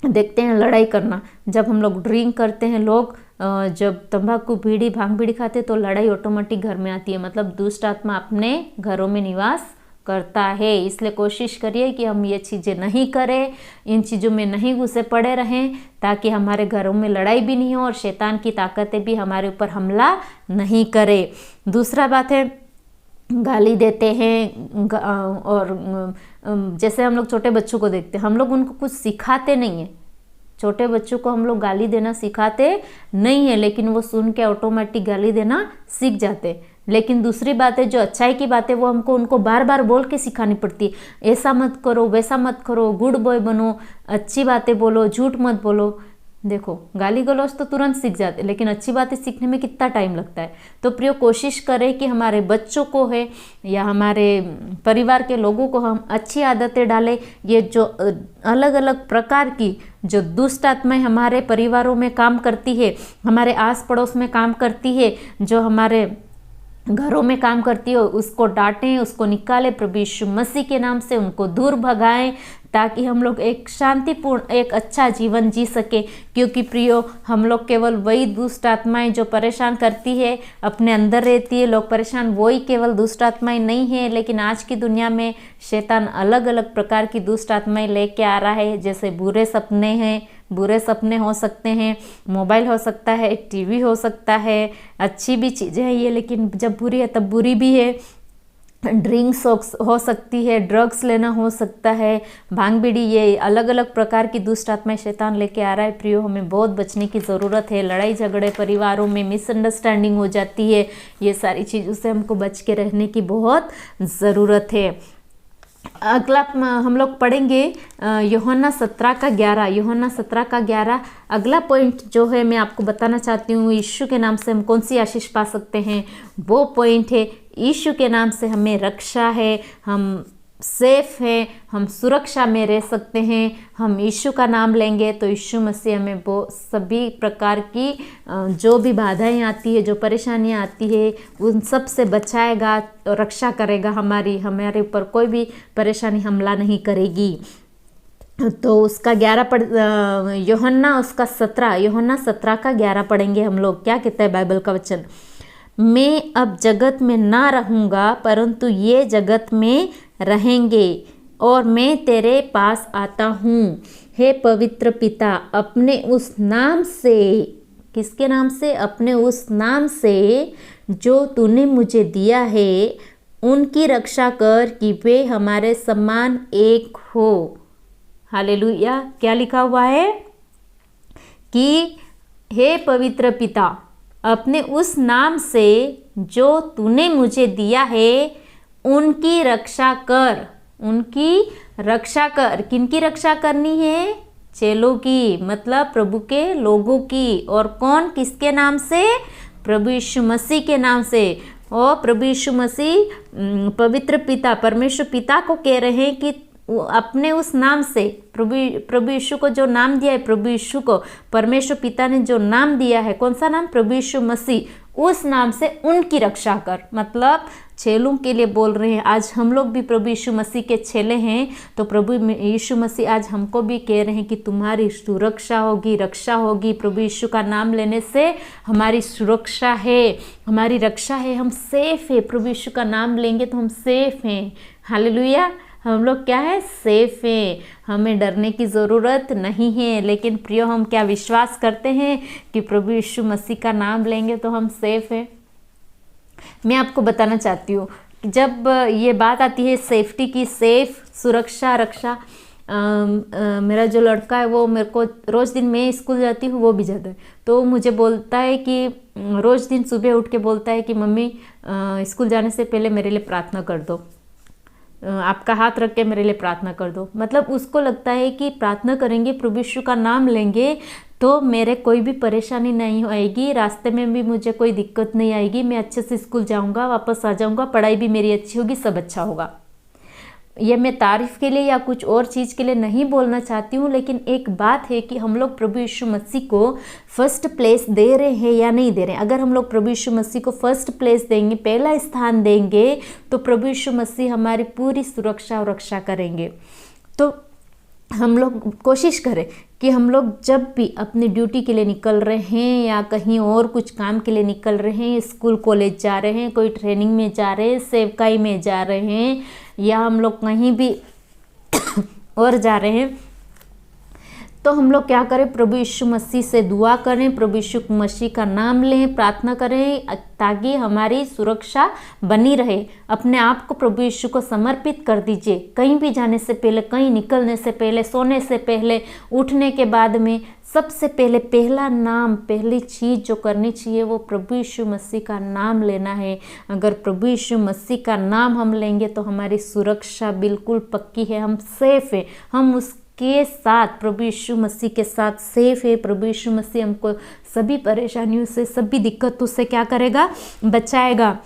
Speaker 1: देखते हैं लड़ाई करना। जब हम लोग ड्रिंक करते हैं, लोग जब तंबाकू बीड़ी भांग बीड़ी खाते तो लड़ाई ऑटोमेटिक घर में आती है। मतलब दुष्ट आत्मा अपने घरों में निवास करता है। इसलिए कोशिश करिए कि हम ये चीज़ें नहीं करें, इन चीज़ों में नहीं घुसे पड़े रहें, ताकि हमारे घरों में लड़ाई भी नहीं हो और शैतान की ताकतें भी हमारे ऊपर हमला नहीं करे। दूसरा बात है, गाली देते हैं। और जैसे हम लोग छोटे बच्चों को देखते हैं, हम लोग उनको कुछ सिखाते नहीं हैं। छोटे बच्चों को हम लोग गाली देना सिखाते नहीं है, लेकिन वो सुन के ऑटोमेटिक गाली देना सीख जाते। लेकिन दूसरी बात है, जो अच्छाई की बात है वो हमको उनको बार बार बोल के सिखानी पड़ती है। ऐसा मत करो, वैसा मत करो, गुड बॉय बनो, अच्छी बातें बोलो, झूठ मत बोलो। देखो, गाली गलौज तो तुरंत सीख जाते, लेकिन अच्छी बातें सीखने में कितना टाइम लगता है। तो प्रियो, कोशिश करें कि हमारे बच्चों को है या हमारे परिवार के लोगों को हम अच्छी आदतें डालें। ये जो अलग अलग प्रकार की जो दुष्ट आत्माएं हमारे परिवारों में काम करती है, हमारे आस पड़ोस में काम करती है, जो हमारे घरों में काम करती है, उसको डांटें, उसको निकालें प्रभु यीशु मसीह के नाम से, उनको दूर भगाएं, ताकि हम लोग एक शांतिपूर्ण, एक अच्छा जीवन जी सके। क्योंकि प्रियो, हम लोग केवल वही दुष्ट आत्माएं जो परेशान करती है अपने अंदर रहती है, लोग परेशान वही केवल दुष्ट आत्माएं नहीं है, लेकिन आज की दुनिया में शैतान अलग अलग प्रकार की दुष्ट आत्माएं लेके आ रहा है। जैसे बुरे सपने हैं, बुरे सपने हो सकते हैं, मोबाइल हो सकता है, टीवी हो सकता है, अच्छी भी चीज़ें हैं ये, लेकिन जब बुरी है तब बुरी भी है। ड्रिंक्स हो सकती है, ड्रग्स लेना हो सकता है, भांग बीड़ी, ये अलग अलग प्रकार की दुष्ट आत्माएं शैतान लेके आ रहा है। प्रियो, हमें बहुत बचने की ज़रूरत है। लड़ाई झगड़े परिवारों में, मिसअंडरस्टैंडिंग हो जाती है, ये सारी चीज़ों से हमको बच के रहने की बहुत ज़रूरत है। अगला हम लोग पढ़ेंगे यूहन्ना 17:11। यूहन्ना 17:11 अगला पॉइंट जो है मैं आपको बताना चाहती हूँ, यीशु के नाम से हम कौन सी आशीष पा सकते हैं, वो पॉइंट है यीशु के नाम से हमें रक्षा है, हम सेफ है, हम सुरक्षा में रह सकते हैं। हम यीशु का नाम लेंगे तो यीशु मसीह हमें वो सभी प्रकार की जो भी बाधाएं आती है, जो परेशानियां आती है, उन सब से बचाएगा, रक्षा करेगा, हमारे ऊपर कोई भी परेशानी हमला नहीं करेगी। तो उसका 11 यूहन्ना उसका 17, यूहन्ना 17:11 पढ़ेंगे हम लोग। क्या कहता है बाइबल का वचन? मैं अब जगत में ना रहूँगा, परंतु ये जगत में रहेंगे, और मैं तेरे पास आता हूँ। हे पवित्र पिता, अपने उस नाम से, किसके नाम से? अपने उस नाम से जो तूने मुझे दिया है, उनकी रक्षा कर कि वे हमारे समान एक हो। हालेलुया। क्या लिखा हुआ है कि हे पवित्र पिता, अपने उस नाम से जो तूने मुझे दिया है, उनकी रक्षा कर। उनकी रक्षा कर। किनकी रक्षा करनी है? चेलों की, मतलब प्रभु के लोगों की। और कौन? किसके नाम से? प्रभु यीशु मसीह के नाम से। और प्रभु यीशु मसीह पवित्र पिता, परमेश्वर पिता को कह रहे हैं कि अपने उस नाम से, प्रभु यीशु को जो नाम दिया है, प्रभु यीशु को परमेश्वर पिता ने जो नाम दिया है, कौन सा नाम? प्रभु यीशु मसीह, उस नाम से उनकी रक्षा कर। मतलब चेलों के लिए बोल रहे हैं। आज हम लोग भी प्रभु यीशु मसीह के चेले हैं, तो प्रभु यीशु मसीह आज हमको भी कह रहे हैं कि तुम्हारी सुरक्षा होगी, रक्षा होगी। प्रभु यीशु का नाम लेने से हमारी सुरक्षा है, हमारी रक्षा है, हम सेफ है। प्रभु यीशु का नाम लेंगे तो हम सेफ हैं। हालेलुया। हम लोग क्या है? सेफ हैं। हमें डरने की ज़रूरत नहीं है। लेकिन प्रियो, हम क्या विश्वास करते हैं कि प्रभु यीशु मसीह का नाम लेंगे तो हम सेफ हैं? मैं आपको बताना चाहती हूँ, जब ये बात आती है सेफ्टी की, सेफ, सुरक्षा, रक्षा, मेरा जो लड़का है वो मेरे को रोज़ दिन मैं स्कूल जाती हूँ, वो भी जाता है, तो मुझे बोलता है कि रोज़ दिन सुबह उठ के बोलता है कि मम्मी स्कूल जाने से पहले मेरे लिए प्रार्थना कर दो, आपका हाथ रख के मेरे लिए प्रार्थना कर दो। मतलब उसको लगता है कि प्रार्थना करेंगे, प्रभु यीशु का नाम लेंगे तो मेरे कोई भी परेशानी नहीं आएगी, रास्ते में भी मुझे कोई दिक्कत नहीं आएगी, मैं अच्छे से स्कूल जाऊंगा, वापस आ जाऊंगा, पढ़ाई भी मेरी अच्छी होगी, सब अच्छा होगा। ये मैं तारीफ़ के लिए या कुछ और चीज़ के लिए नहीं बोलना चाहती हूँ, लेकिन एक बात है कि हम लोग प्रभु यीशु मसीह को फर्स्ट प्लेस दे रहे हैं या नहीं दे रहे हैं। अगर हम लोग प्रभु यीशु मसीह को फर्स्ट प्लेस देंगे, पहला स्थान देंगे, तो प्रभु यीशु मसीह हमारी पूरी सुरक्षा और रक्षा करेंगे। तो हम लोग कोशिश करें कि हम लोग जब भी अपनी ड्यूटी के लिए निकल रहे हैं या कहीं और कुछ काम के लिए निकल रहे हैं, स्कूल कॉलेज जा रहे हैं, कोई ट्रेनिंग में जा रहे हैं, सेवकाई में जा रहे हैं, या हम लोग कहीं भी और जा रहे हैं, तो हम लोग क्या करें? प्रभु यीशु मसीह से दुआ करें, प्रभु यीशु मसीह का नाम लें, प्रार्थना करें, ताकि हमारी सुरक्षा बनी रहे। अपने आप को प्रभु यीशु को समर्पित कर दीजिए। कहीं भी जाने से पहले, कहीं निकलने से पहले, सोने से पहले, उठने के बाद में, सबसे पहले पहला नाम, पहली चीज़ जो करनी चाहिए वो प्रभु यीशु मसीह का नाम लेना है। अगर प्रभु यीशु मसीह का नाम हम लेंगे तो हमारी सुरक्षा बिल्कुल पक्की है, हम सेफ है, हम उसके साथ, प्रभु यीशु मसीह के साथ सेफ है। प्रभु यीशु मसीह हमको सभी परेशानियों से, सभी दिक्कतों से क्या करेगा? बचाएगा।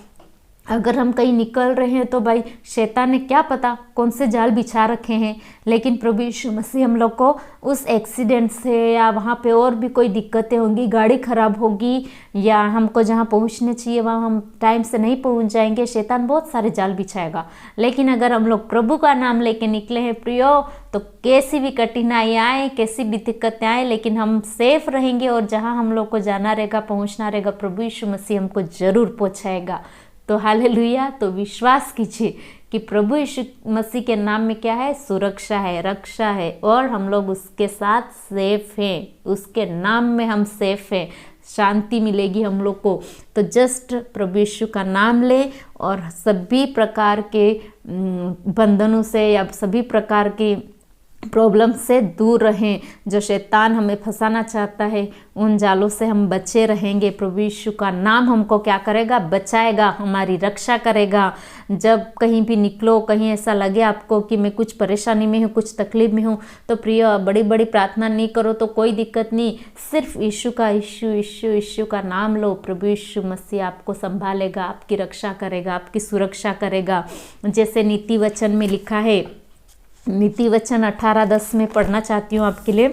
Speaker 1: अगर हम कहीं निकल रहे हैं तो भाई शैतान ने क्या पता कौन से जाल बिछा रखे हैं, लेकिन प्रभु यीशु मसीह हम लोग को उस एक्सीडेंट से या वहाँ पे और भी कोई दिक्कतें होंगी, गाड़ी खराब होगी, या हमको जहाँ पहुँचने चाहिए वहाँ हम टाइम से नहीं पहुँच जाएंगे, शैतान बहुत सारे जाल बिछाएगा। लेकिन अगर हम लोग प्रभु का नाम लेके निकले हैं प्रियो, तो कैसी भी कठिनाई आए, कैसी भी दिक्कतें आए, लेकिन हम सेफ रहेंगे, और जहाँ हम लोग को जाना रहेगा, पहुँचना रहेगा, प्रभु यीशु मसीह हमको ज़रूर पहुँचाएगा। तो हालेलुया। तो विश्वास कीजिए कि प्रभु यीशु मसीह के नाम में क्या है, सुरक्षा है, रक्षा है, और हम लोग उसके साथ सेफ हैं। उसके नाम में हम सेफ हैं, शांति मिलेगी हम लोग को। तो जस्ट प्रभु यीशु का नाम ले और सभी प्रकार के बंधनों से या सभी प्रकार की प्रॉब्लम से दूर रहें। जो शैतान हमें फंसाना चाहता है उन जालों से हम बचे रहेंगे। प्रभु यीशु का नाम हमको क्या करेगा, बचाएगा, हमारी रक्षा करेगा। जब कहीं भी निकलो, कहीं ऐसा लगे आपको कि मैं कुछ परेशानी में हूँ, कुछ तकलीफ में हूँ, तो प्रिय बड़ी बड़ी प्रार्थना नहीं करो तो कोई दिक्कत नहीं, सिर्फ यीशु का यीशु का नाम लो। प्रभु यीशु मसीह आपको संभालेगा, आपकी रक्षा करेगा, आपकी सुरक्षा करेगा। जैसे नीति वचन में लिखा है, नीति वचन 18:10 में पढ़ना चाहती हूँ आपके लिए।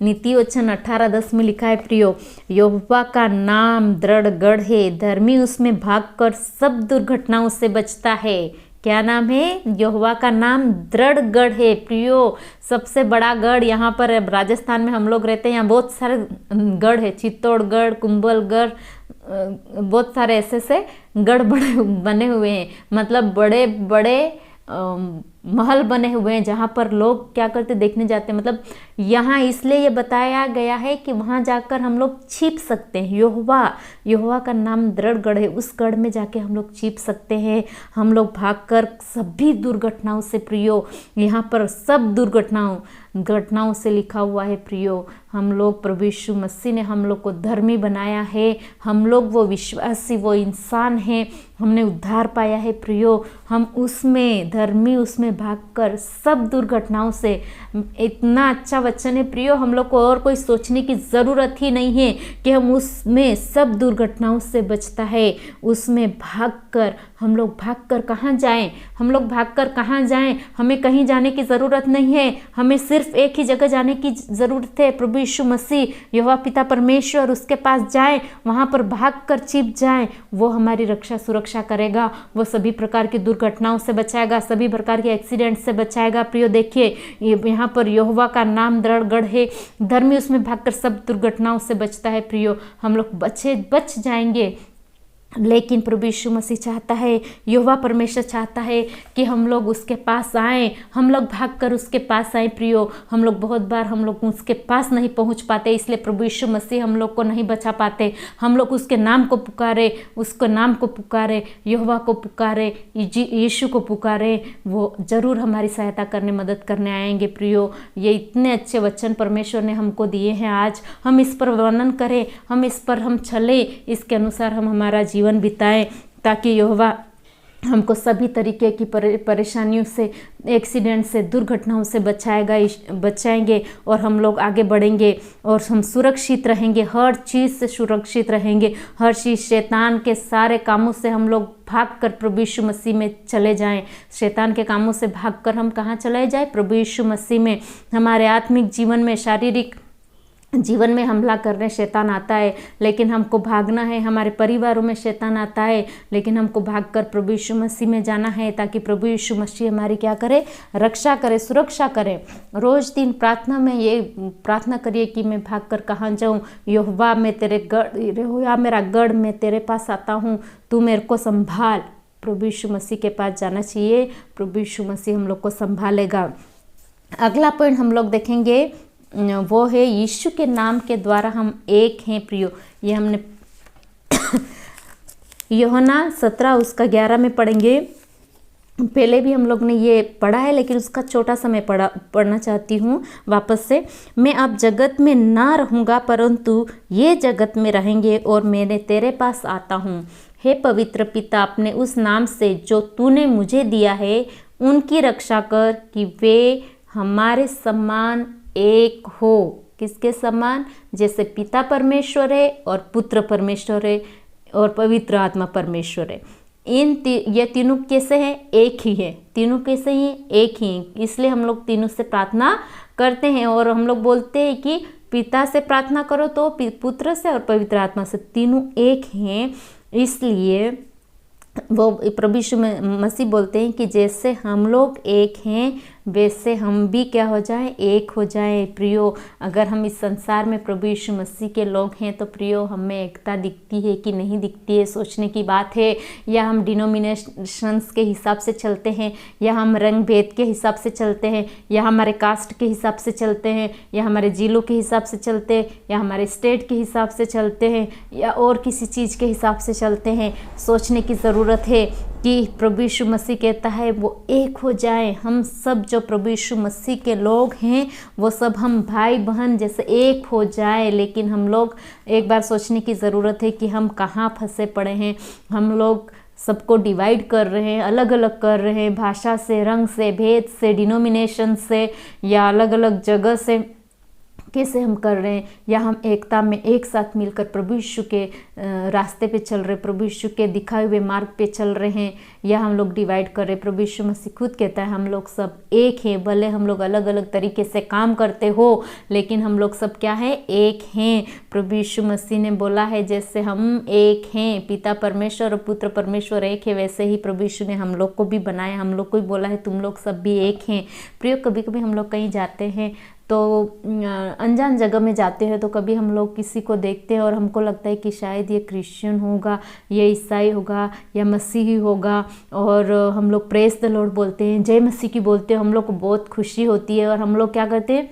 Speaker 1: नीति वचन 18:10 में लिखा है, प्रियो, यहोवा का नाम दृढ़ गढ़ है, धर्मी उसमें भागकर सब दुर्घटनाओं से बचता है। क्या नाम है? यहोवा का नाम दृढ़ गढ़ है। प्रियो, सबसे बड़ा गढ़ यहाँ पर राजस्थान में हम लोग रहते हैं, यहाँ बहुत सारे गढ़ है, चित्तौड़गढ़, कुंभलगढ़, बहुत सारे ऐसे गढ़ बने हुए हैं। मतलब बड़े बड़े महल बने हुए हैं जहाँ पर लोग क्या करते, देखने जाते हैं। मतलब यहाँ इसलिए ये बताया गया है कि वहाँ जाकर हम लोग छिप सकते हैं। यहोवा का नाम दृढ़ गढ़ है, उस गढ़ में जाके हम लोग छिप सकते हैं। हम लोग भागकर सभी दुर्घटनाओं से, प्रियो, यहाँ पर सब घटनाओं से लिखा हुआ है। प्रियो, हम लोग, प्रभु यीशु मसीह ने हम लोग को धर्मी बनाया है। हम लोग वो विश्वासी, वो इंसान हैं, हमने उद्धार पाया है। प्रियो, हम उसमें धर्मी, उसमें भागकर सब दुर्घटनाओं से, इतना अच्छा वचन है प्रियो, हम लोग को और कोई सोचने की ज़रूरत ही नहीं है कि हम उसमें सब दुर्घटनाओं से बचता है। उसमें भागकर हम लोग कहाँ जाएं? हम लोग भागकर कहाँ जाएं? हमें कहीं जाने की ज़रूरत नहीं है, हमें सिर्फ एक ही जगह जाने की ज़रूरत है, प्रभु यीशु मसीह, यहोवा पिता परमेश्वर, उसके पास जाएं, वहाँ पर भागकर छिप जाएं। वो हमारी रक्षा सुरक्षा करेगा, वो सभी प्रकार की दुर्घटनाओं से बचाएगा, सभी प्रकार के एक्सीडेंट से बचाएगा। प्रियो, देखिए यहाँ पर यहोवा का नाम दृढ़ गढ़ है, धर्मी उसमें भागकर सब दुर्घटनाओं से बचता है। प्रियो, हम लोग बच जाएंगे। लेकिन प्रभु यीशु मसीह चाहता है, यहोवा परमेश्वर चाहता है कि हम लोग उसके पास आएँ, हम लोग भागकर उसके पास आएँ। प्रियो, हम लोग बहुत बार हम लोग उसके पास नहीं पहुंच पाते, इसलिए प्रभु यीशु मसीह हम लोग को नहीं बचा पाते। हम लोग उसके नाम को पुकारे, यहोवा को पुकारे, यीशु को पुकारे, वो ज़रूर हमारी सहायता करने, मदद करने आएंगे। प्रियो, ये इतने अच्छे वचन परमेश्वर ने हमको दिए हैं। आज हम इस पर वर्णन करें, हम इस पर हम चले, इसके अनुसार हम हमारा जीवन बिताएं, ताकि यहोवा हमको सभी तरीके की परेशानियों से, एक्सीडेंट से, दुर्घटनाओं से बचाएंगे और हम लोग आगे बढ़ेंगे और हम सुरक्षित रहेंगे, हर चीज़ से सुरक्षित रहेंगे। हर चीज़, शैतान के सारे कामों से हम लोग भागकर प्रभु यीशु मसीह में चले जाएं। शैतान के कामों से भागकर हम कहाँ चले जाएं? प्रभु यीशु मसीह में। हमारे आत्मिक जीवन में, शारीरिक जीवन में हमला करने शैतान आता है, लेकिन हमको भागना है। हमारे परिवारों में शैतान आता है, लेकिन हमको भागकर प्रभु यीशु मसीह में जाना है, ताकि प्रभु यीशु मसीह हमारी क्या करे? रक्षा करे, सुरक्षा करे। रोज़ दिन प्रार्थना में ये प्रार्थना करिए कि मैं भागकर कहाँ जाऊँ? यहोवा, मैं तेरे गढ़, यहोवा मेरा गढ़, मैं तेरे पास आता हूँ, तू मेरे को संभाल। प्रभु यीशु मसीह के पास जाना चाहिए, प्रभु यीशु मसीह हम लोग को संभालेगा। अगला पॉइंट हम लोग देखेंगे, वो है यीशु के नाम के द्वारा हम एक हैं। प्रियो, ये हमने यूहन्ना 17 उसका 11 में पढ़ेंगे। पहले भी हम लोग ने ये पढ़ा है, लेकिन उसका छोटा सा मैं पढ़ना चाहती हूँ वापस से। मैं अब जगत में ना रहूँगा, परंतु ये जगत में रहेंगे, और मैंने तेरे पास आता हूँ। हे पवित्र पिता, अपने उस नाम से जो तूने मुझे दिया है उनकी रक्षा कर, कि वे हमारे समान एक हो। किसके समान? जैसे पिता परमेश्वर है और पुत्र परमेश्वर है और पवित्र आत्मा परमेश्वर है। ये तीनों कैसे हैं? एक ही है। तीनों कैसे हैं? एक ही। इसलिए हम लोग तीनों से प्रार्थना करते हैं, और हम लोग बोलते हैं कि पिता से प्रार्थना करो तो पुत्र से और पवित्र आत्मा से, तीनों एक हैं। इसलिए वो प्रभु यीशु मसीह बोलते हैं कि जैसे हम लोग एक हैं, वैसे हम भी क्या हो जाएं, एक हो जाएं। प्रियो, अगर हम इस संसार में प्रभु यीशु मसीह के लोग हैं तो प्रियो हमें एकता दिखती है कि नहीं दिखती है, सोचने की बात है। या हम डिनोमिनेशंस के हिसाब से चलते हैं, या हम रंग भेद के हिसाब से चलते हैं, या हमारे कास्ट के हिसाब से चलते हैं, या हमारे जिलों के हिसाब से चलते हैं, या हमारे स्टेट के हिसाब से चलते हैं, या और किसी चीज़ के हिसाब से चलते हैं। सोचने की ज़रूरत है कि प्रभु यीशु मसीह कहता है वो एक हो जाए। हम सब जो प्रभु यीशु मसीह के लोग हैं वो सब हम भाई बहन जैसे एक हो जाए। लेकिन हम लोग एक बार सोचने की ज़रूरत है कि हम कहाँ फंसे पड़े हैं। हम लोग सबको डिवाइड कर रहे हैं, अलग अलग कर रहे हैं, भाषा से, रंग से, भेद से, डिनोमिनेशन से, या अलग अलग जगह से कैसे हम कर रहे हैं। या हम एकता में एक साथ मिलकर प्रभु यीशु के रास्ते पे चल रहे, प्रभु यीशु के दिखाए हुए मार्ग पे चल रहे हैं, या हम लोग डिवाइड कर रहे। प्रभु यीशु मसीह खुद कहता है हम लोग सब एक हैं। भले हम लोग अलग अलग तरीके से काम करते हो लेकिन हम लोग सब क्या है, एक हैं। प्रभु यीशु मसीह ने बोला है जैसे हम एक हैं, पिता परमेश्वर और पुत्र परमेश्वर एक है, वैसे ही प्रभु यीशु ने हम लोग को भी बनाया, हम लोग को भी बोला है तुम लोग सब भी एक हैं। प्रिय, कभी कभी हम लोग कहीं जाते हैं तो अनजान जगह में जाते हैं तो कभी हम लोग किसी को देखते हैं और हमको लगता है कि शायद ये क्रिश्चियन होगा, ये ईसाई होगा, या मसीही होगा, और हम लोग प्रेज द लॉर्ड बोलते हैं, जय मसीह की बोलते हैं। हम लोग को बहुत खुशी होती है और हम लोग क्या करते हैं,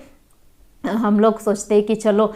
Speaker 1: हम लोग सोचते हैं कि चलो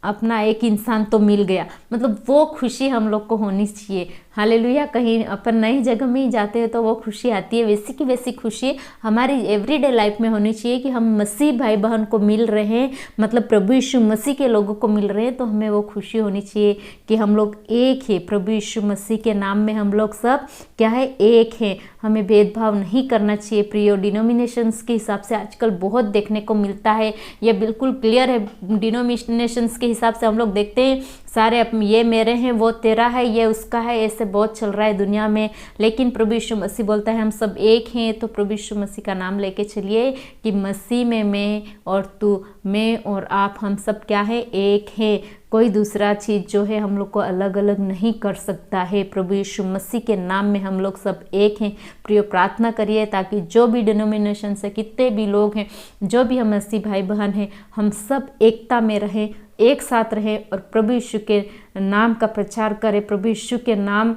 Speaker 1: अपना एक इंसान तो मिल गया। मतलब वो खुशी हम लोग को होनी चाहिए। हालेलुया। कहीं अपन नई जगह में ही जाते हैं तो वो खुशी आती है, वैसी की वैसी खुशी हमारी एवरीडे लाइफ में होनी चाहिए कि हम मसीह भाई बहन को मिल रहे हैं, मतलब प्रभु यीशु मसीह के लोगों को मिल रहे हैं, तो हमें वो खुशी होनी चाहिए कि हम लोग एक है। प्रभु यीशु मसीह के नाम में हम लोग सब क्या है, एक है। हमें भेदभाव नहीं करना चाहिए। प्रियो, डिनोमिनेशंस के हिसाब से आजकल बहुत देखने को मिलता है, ये बिल्कुल क्लियर है। डिनोमिनेशंस के हिसाब से हम लोग देखते हैं सारे ये मेरे हैं, वो तेरा है, ये उसका है, ऐसे बहुत चल रहा है दुनिया में। लेकिन प्रभु यीशु मसीह बोलता है हम सब एक हैं। तो प्रभु यीशु मसीह का नाम लेके चलिए कि मसीह में मैं और तू, मैं और आप, हम सब क्या है, एक है। कोई दूसरा चीज़ जो है हम लोग को अलग अलग नहीं कर सकता है। प्रभु यीशु मसीह के नाम में हम लोग सब एक हैं। प्रिय, प्रार्थना करिए ताकि जो भी डिनोमिनेशन से कितने भी लोग हैं, जो भी हम मसीह भाई बहन हैं, हम सब एकता में रहें, एक साथ रहे और प्रभु यीशु के नाम का प्रचार करें, प्रभु यीशु के नाम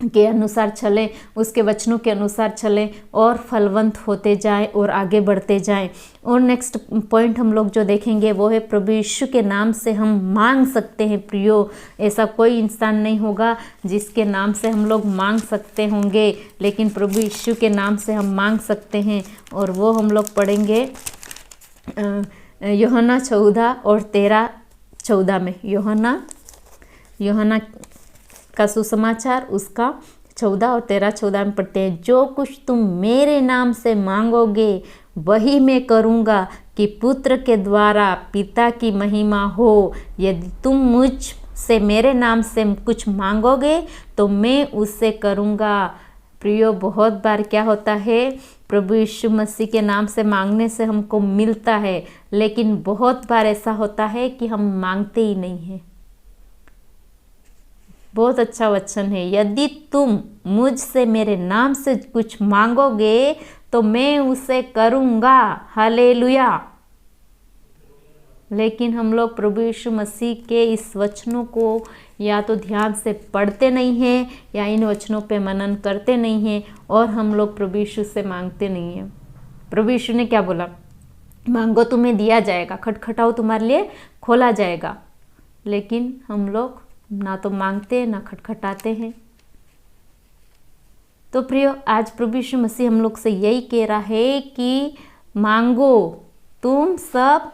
Speaker 1: के अनुसार चलें, उसके वचनों के अनुसार चलें और फलवंत होते जाएं और आगे बढ़ते जाएं। और नेक्स्ट पॉइंट हम लोग जो देखेंगे वो है प्रभु यीशु के नाम से हम मांग सकते हैं। प्रियो, ऐसा कोई इंसान नहीं होगा जिसके नाम से हम लोग मांग सकते होंगे, लेकिन प्रभु यीशु के नाम से हम मांग सकते हैं। और वो हम लोग पढ़ेंगे यूहन्ना 14 और 13-14 में। यूहन्ना का सुसमाचार उसका 14 और 13-14 में पढ़ते हैं। जो कुछ तुम मेरे नाम से मांगोगे वही मैं करूँगा कि पुत्र के द्वारा पिता की महिमा हो। यदि तुम मुझ से मेरे नाम से कुछ मांगोगे तो मैं उससे करूँगा। प्रियो, बहुत बार क्या होता है, प्रभु यीशु मसीह के नाम से मांगने से हमको मिलता है, लेकिन बहुत बार ऐसा होता है कि हम मांगते ही नहीं हैं। बहुत अच्छा वचन है, यदि तुम मुझसे मेरे नाम से कुछ मांगोगे तो मैं उसे करूँगा। हालेलुया। लेकिन हम लोग प्रभु यीशु मसीह के इस वचनों को या तो ध्यान से पढ़ते नहीं हैं या इन वचनों पे मनन करते नहीं हैं, और हम लोग प्रभु यीशु से मांगते नहीं हैं। प्रभु यीशु ने क्या बोला, मांगो तुम्हें दिया जाएगा, खटखटाओ तुम्हारे लिए खोला जाएगा। लेकिन हम लोग ना तो मांगते ना खटखटाते हैं। तो प्रियो, आज प्रभु यीशु मसीह हम लोग से यही कह रहा है कि मांगो, तुम सब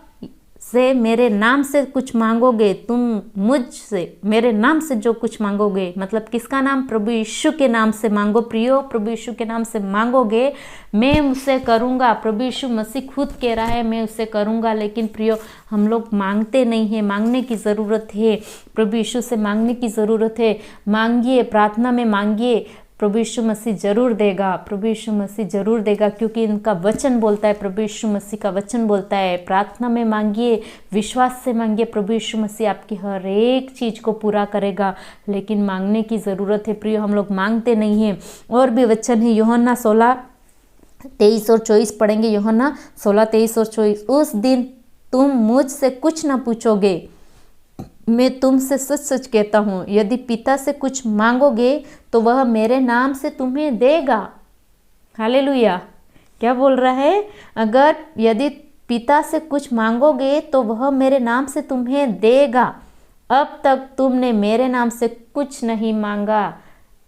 Speaker 1: से मेरे नाम से कुछ मांगोगे, तुम मुझसे मेरे नाम से जो कुछ मांगोगे, मतलब किसका नाम, प्रभु यीशु के नाम से मांगो। प्रियो, प्रभु यीशु के नाम से मांगोगे मैं उसे करूँगा। प्रभु यीशु मसीह खुद कह रहा है मैं उसे करूँगा। लेकिन प्रियो, हम लोग मांगते नहीं हैं। मांगने की ज़रूरत है, प्रभु यीशु से मांगने की ज़रूरत है। मांगिए, प्रार्थना में मांगिए, प्रभु यीशु मसीह जरूर देगा। प्रभु यीशु मसीह जरूर देगा, क्योंकि इनका वचन बोलता है, प्रभु यीशु मसीह का वचन बोलता है, प्रार्थना में मांगिए, विश्वास से मांगिए, प्रभु यीशु मसीह आपकी हर एक चीज़ को पूरा करेगा। लेकिन मांगने की ज़रूरत है। प्रिय, हम लोग मांगते नहीं हैं। और भी वचन है, यूहन्ना 23 और 24 पढ़ेंगे, यूहन्ना 16, 23 और 24। उस दिन तुम मुझसे कुछ ना पूछोगे, मैं तुमसे सच सच कहता हूँ, यदि पिता से कुछ मांगोगे तो वह मेरे नाम से तुम्हें देगा। हालेलुया। क्या बोल रहा है? अगर यदि पिता से कुछ मांगोगे तो वह मेरे नाम से तुम्हें देगा। अब तक तुमने मेरे नाम से कुछ नहीं मांगा।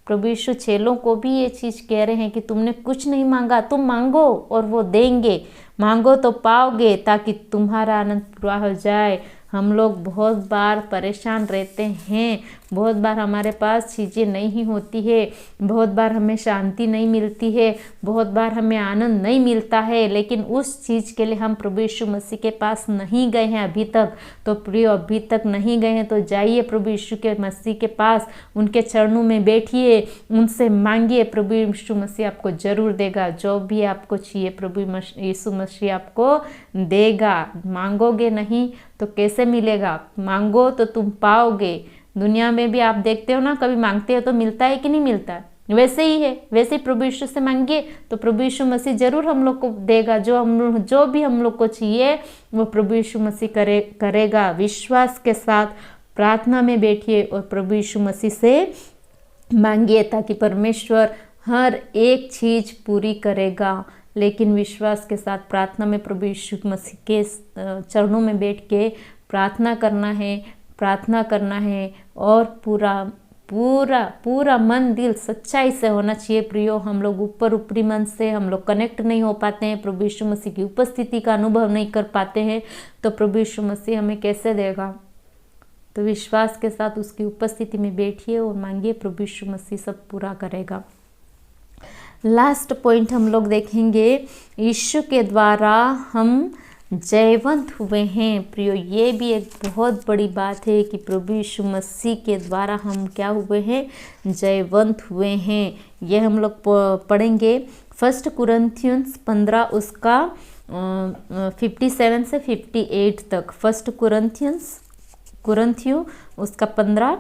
Speaker 1: प्रभु यीशु चेलों को भी ये चीज़ कह रहे हैं कि तुमने कुछ नहीं मांगा, तुम मांगो और वो देंगे। मांगो तो पाओगे, ताकि तुम्हारा आनंद पूरा हो जाए। हम लोग बहुत बार परेशान रहते हैं, बहुत बार हमारे पास चीज़ें नहीं होती है, बहुत बार हमें शांति नहीं मिलती है, बहुत बार हमें आनंद नहीं मिलता है, लेकिन उस चीज़ के लिए हम प्रभु यीशु मसीह के पास नहीं गए हैं अभी तक। तो प्रिय, अभी तक नहीं गए हैं तो जाइए प्रभु यीशु के मसीह के पास, उनके चरणों में बैठिए, उनसे मांगिए। प्रभु यीशु मसीह आपको जरूर देगा। जो भी आपको चाहिए प्रभु यीशु मसीह आपको देगा। मांगोगे नहीं तो कैसे मिलेगा? मांगो तो तुम पाओगे। दुनिया में भी आप देखते हो ना, कभी मांगते हो तो मिलता है कि नहीं मिलता? वैसे ही है। वैसे ही प्रभु यीशु से मांगिए तो प्रभु यीशु मसीह जरूर हम लोग को देगा। जो भी हम लोग को चाहिए वो प्रभु यीशु मसीह करेगा। विश्वास के साथ प्रार्थना में बैठिए और प्रभु यीशु मसीह से मांगिए, ताकि परमेश्वर हर एक चीज़ पूरी करेगा। लेकिन विश्वास के साथ प्रार्थना में प्रभु यीशु मसीह के चरणों में बैठ के प्रार्थना करना है और पूरा मन दिल सच्चाई से होना चाहिए। प्रियो, हम लोग ऊपरी मन से हम लोग कनेक्ट नहीं हो पाते हैं, प्रभु यीशु मसीह की उपस्थिति का अनुभव नहीं कर पाते हैं, तो प्रभु यीशु मसीह हमें कैसे देगा? तो विश्वास के साथ उसकी उपस्थिति में बैठिए और मांगिए, प्रभु यीशु मसीह सब पूरा करेगा। लास्ट पॉइंट हम लोग देखेंगे, यीशु के द्वारा हम जयवंत हुए हैं। प्रियो, ये भी एक बहुत बड़ी बात है कि प्रभु यीशु मसीह के द्वारा हम क्या हुए हैं? जयवंत हुए हैं। ये हम लोग पढ़ेंगे 1 कुरिन्थियंस 15 उसका 57 से 58 तक। 1 कुरिन्थियों उसका 15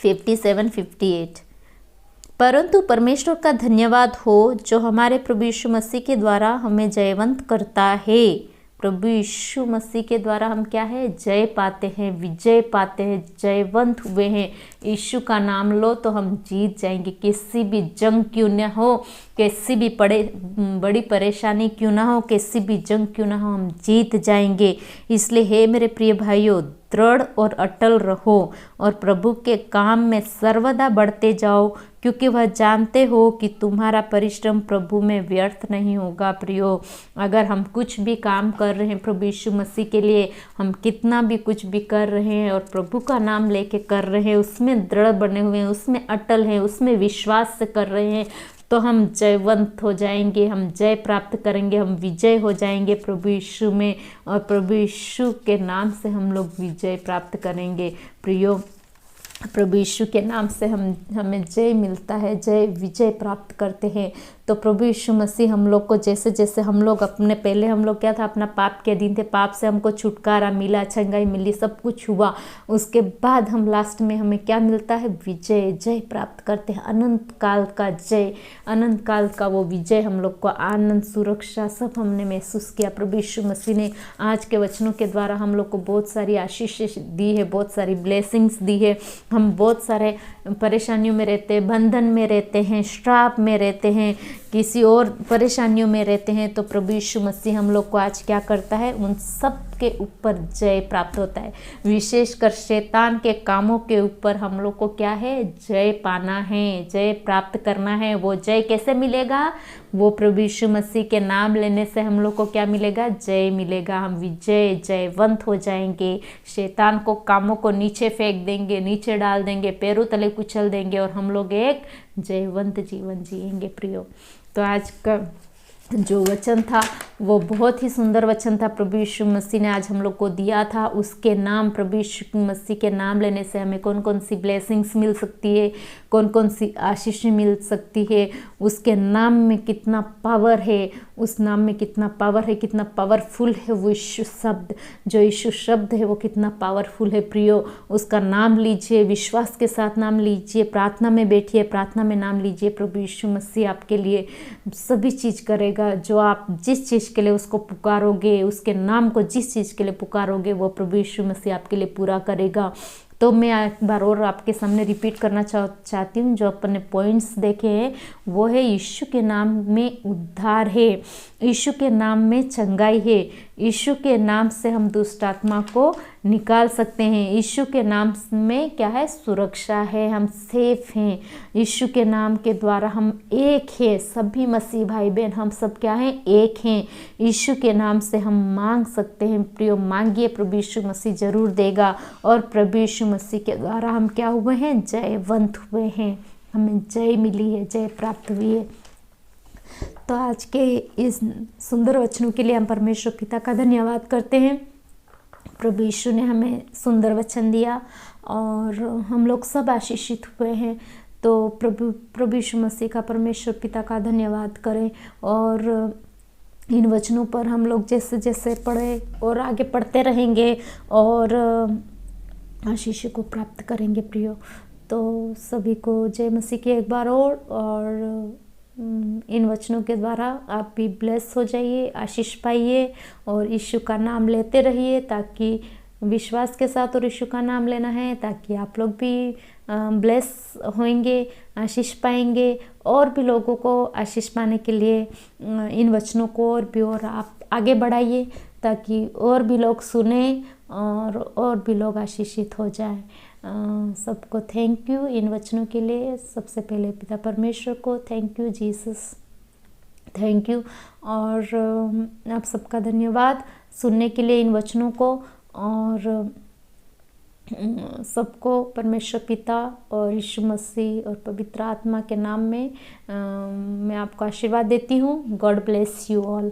Speaker 1: 57 58। परंतु परमेश्वर का धन्यवाद हो जो हमारे प्रभु यीशु मसीह के द्वारा हमें जयवंत करता है। प्रभु यीशु मसीह के द्वारा हम क्या है? जय पाते हैं, विजय पाते हैं, जयवंत हुए हैं। यीशु का नाम लो तो हम जीत जाएंगे। किसी भी जंग क्यों न हो, कैसी भी बड़ी परेशानी क्यों ना हो, कैसी भी जंग क्यों ना हो, हम जीत जाएंगे। इसलिए हे मेरे प्रिय भाइयों, दृढ़ और अटल रहो और प्रभु के काम में सर्वदा बढ़ते जाओ, क्योंकि वह जानते हो कि तुम्हारा परिश्रम प्रभु में व्यर्थ नहीं होगा। प्रियो, अगर हम कुछ भी काम कर रहे हैं प्रभु यीशु मसीह के लिए, हम कितना भी कुछ भी कर रहे हैं और प्रभु का नाम लेके कर रहे हैं, उसमें दृढ़ बने हुए हैं, उसमें अटल हैं, उसमें विश्वास से कर रहे हैं, तो हम जयवंत हो जाएंगे, हम जय प्राप्त करेंगे, हम विजय हो जाएंगे प्रभु यीशु में, और प्रभु यीशु के नाम से हम लोग विजय प्राप्त करेंगे। प्रियो, प्रभु यीशु के नाम से हमें जय मिलता है, जय विजय प्राप्त करते हैं। तो प्रभु यीशु मसीह हम लोग को जैसे जैसे हम लोग अपने पहले हम लोग क्या था, अपना पाप के अधीन थे, पाप से हमको छुटकारा मिला, चंगाई मिली, सब कुछ हुआ। उसके बाद हम लास्ट में हमें क्या मिलता है? विजय, जय प्राप्त करते हैं, अनंत काल का जय, अनंत काल का वो विजय हम लोग को, आनंद, सुरक्षा सब हमने महसूस किया। प्रभु यीशु मसीह ने आज के वचनों के द्वारा हम लोग को बहुत सारी आशीष दी है, बहुत सारी ब्लेसिंग्स दी है। हम बहुत सारे परेशानियों में रहते हैं, बंधन में रहते हैं, श्राप में रहते हैं, किसी और परेशानियों में रहते हैं, तो प्रभु यीशु मसीह हम लोग को आज क्या करता है? उन सब के ऊपर जय प्राप्त होता है। विशेषकर शैतान के कामों के ऊपर हम लोग को क्या है? जय पाना है, जय प्राप्त करना है। वो जय कैसे मिलेगा? वो प्रभु यीशु मसीह के नाम लेने से हम लोग को क्या मिलेगा? जय मिलेगा। हम विजय, जयवंत हो जाएंगे। शैतान को कामों को नीचे फेंक देंगे, नीचे डाल देंगे, पैरों तले कुचल देंगे, और हम लोग एक जयवंत जीवन जिएंगे। प्रियो, तो आज का जो वचन था वो बहुत ही सुंदर वचन था, प्रभु यीशु मसीह ने आज हम लोग को दिया था। उसके नाम, प्रभु यीशु मसीह के नाम लेने से हमें कौन कौन सी ब्लेसिंग्स मिल सकती है, कौन कौन सी आशीष मिल सकती है, उसके नाम में कितना पावर है, उस नाम में कितना पावर है, कितना पावरफुल है वो यीशु शब्द। जो यीशु शब्द है वो कितना पावरफुल है प्रियो। उसका नाम लीजिए, विश्वास के साथ नाम लीजिए, प्रार्थना में बैठिए, प्रार्थना में नाम लीजिए। प्रभु यीशु मसीह आपके लिए सभी चीज़ करेगा। जो आप जिस चीज़ के लिए उसको पुकारोगे, उसके नाम को जिस चीज़ के लिए पुकारोगे, वो प्रभु यीशु मसीह आपके लिए पूरा करेगा। तो मैं एक बार और आपके सामने रिपीट करना चाहती हूँ। जो अपने पॉइंट्स देखे हैं वो है, यीशु के नाम में उद्धार है, यीशु के नाम में चंगाई है, यीशु के नाम से हम दुष्ट आत्मा को निकाल सकते हैं, यीशु के नाम में क्या है, सुरक्षा है, हम सेफ हैं, यीशु के नाम के द्वारा हम एक हैं। सभी मसीह भाई बहन हम सब क्या हैं, एक हैं। यीशु के नाम से हम मांग सकते हैं। प्रियो मांगिए, प्रभु यीशु मसीह जरूर देगा। और प्रभु यीशु मसीह के द्वारा हम क्या हुए हैं, जयवंत हुए हैं, हमें जय मिली है, जय प्राप्त हुई है। तो आज के इस सुंदर वचनों के लिए हम परमेश्वर पिता का धन्यवाद करते हैं। प्रभु यीशु ने हमें सुंदर वचन दिया और हम लोग सब आशीषित हुए हैं। तो प्रभु यीशु मसीह का, परमेश्वर पिता का धन्यवाद करें। और इन वचनों पर हम लोग जैसे जैसे पढ़े और आगे पढ़ते रहेंगे और आशीष को प्राप्त करेंगे प्रियो। तो सभी को जय मसीह की एक बार और इन वचनों के द्वारा आप भी ब्लेस हो जाइए, आशीष पाइए और यीशु का नाम लेते रहिए, ताकि विश्वास के साथ और यीशु का नाम लेना है, ताकि आप लोग भी ब्लेस होंगे, आशीष पाएंगे और भी लोगों को आशीष पाने के लिए इन वचनों को और भी और आप आगे बढ़ाइए, ताकि और भी लोग सुने और भी लोग आशीषित हो जाए। सबको थैंक यू इन वचनों के लिए। सबसे पहले पिता परमेश्वर को thank you, Jesus thank you. और आप सबका धन्यवाद सुनने के लिए इन वचनों को। और सबको परमेश्वर पिता और यीशु मसीह और पवित्र आत्मा के नाम में मैं आपको आशीर्वाद देती हूँ। God bless you all.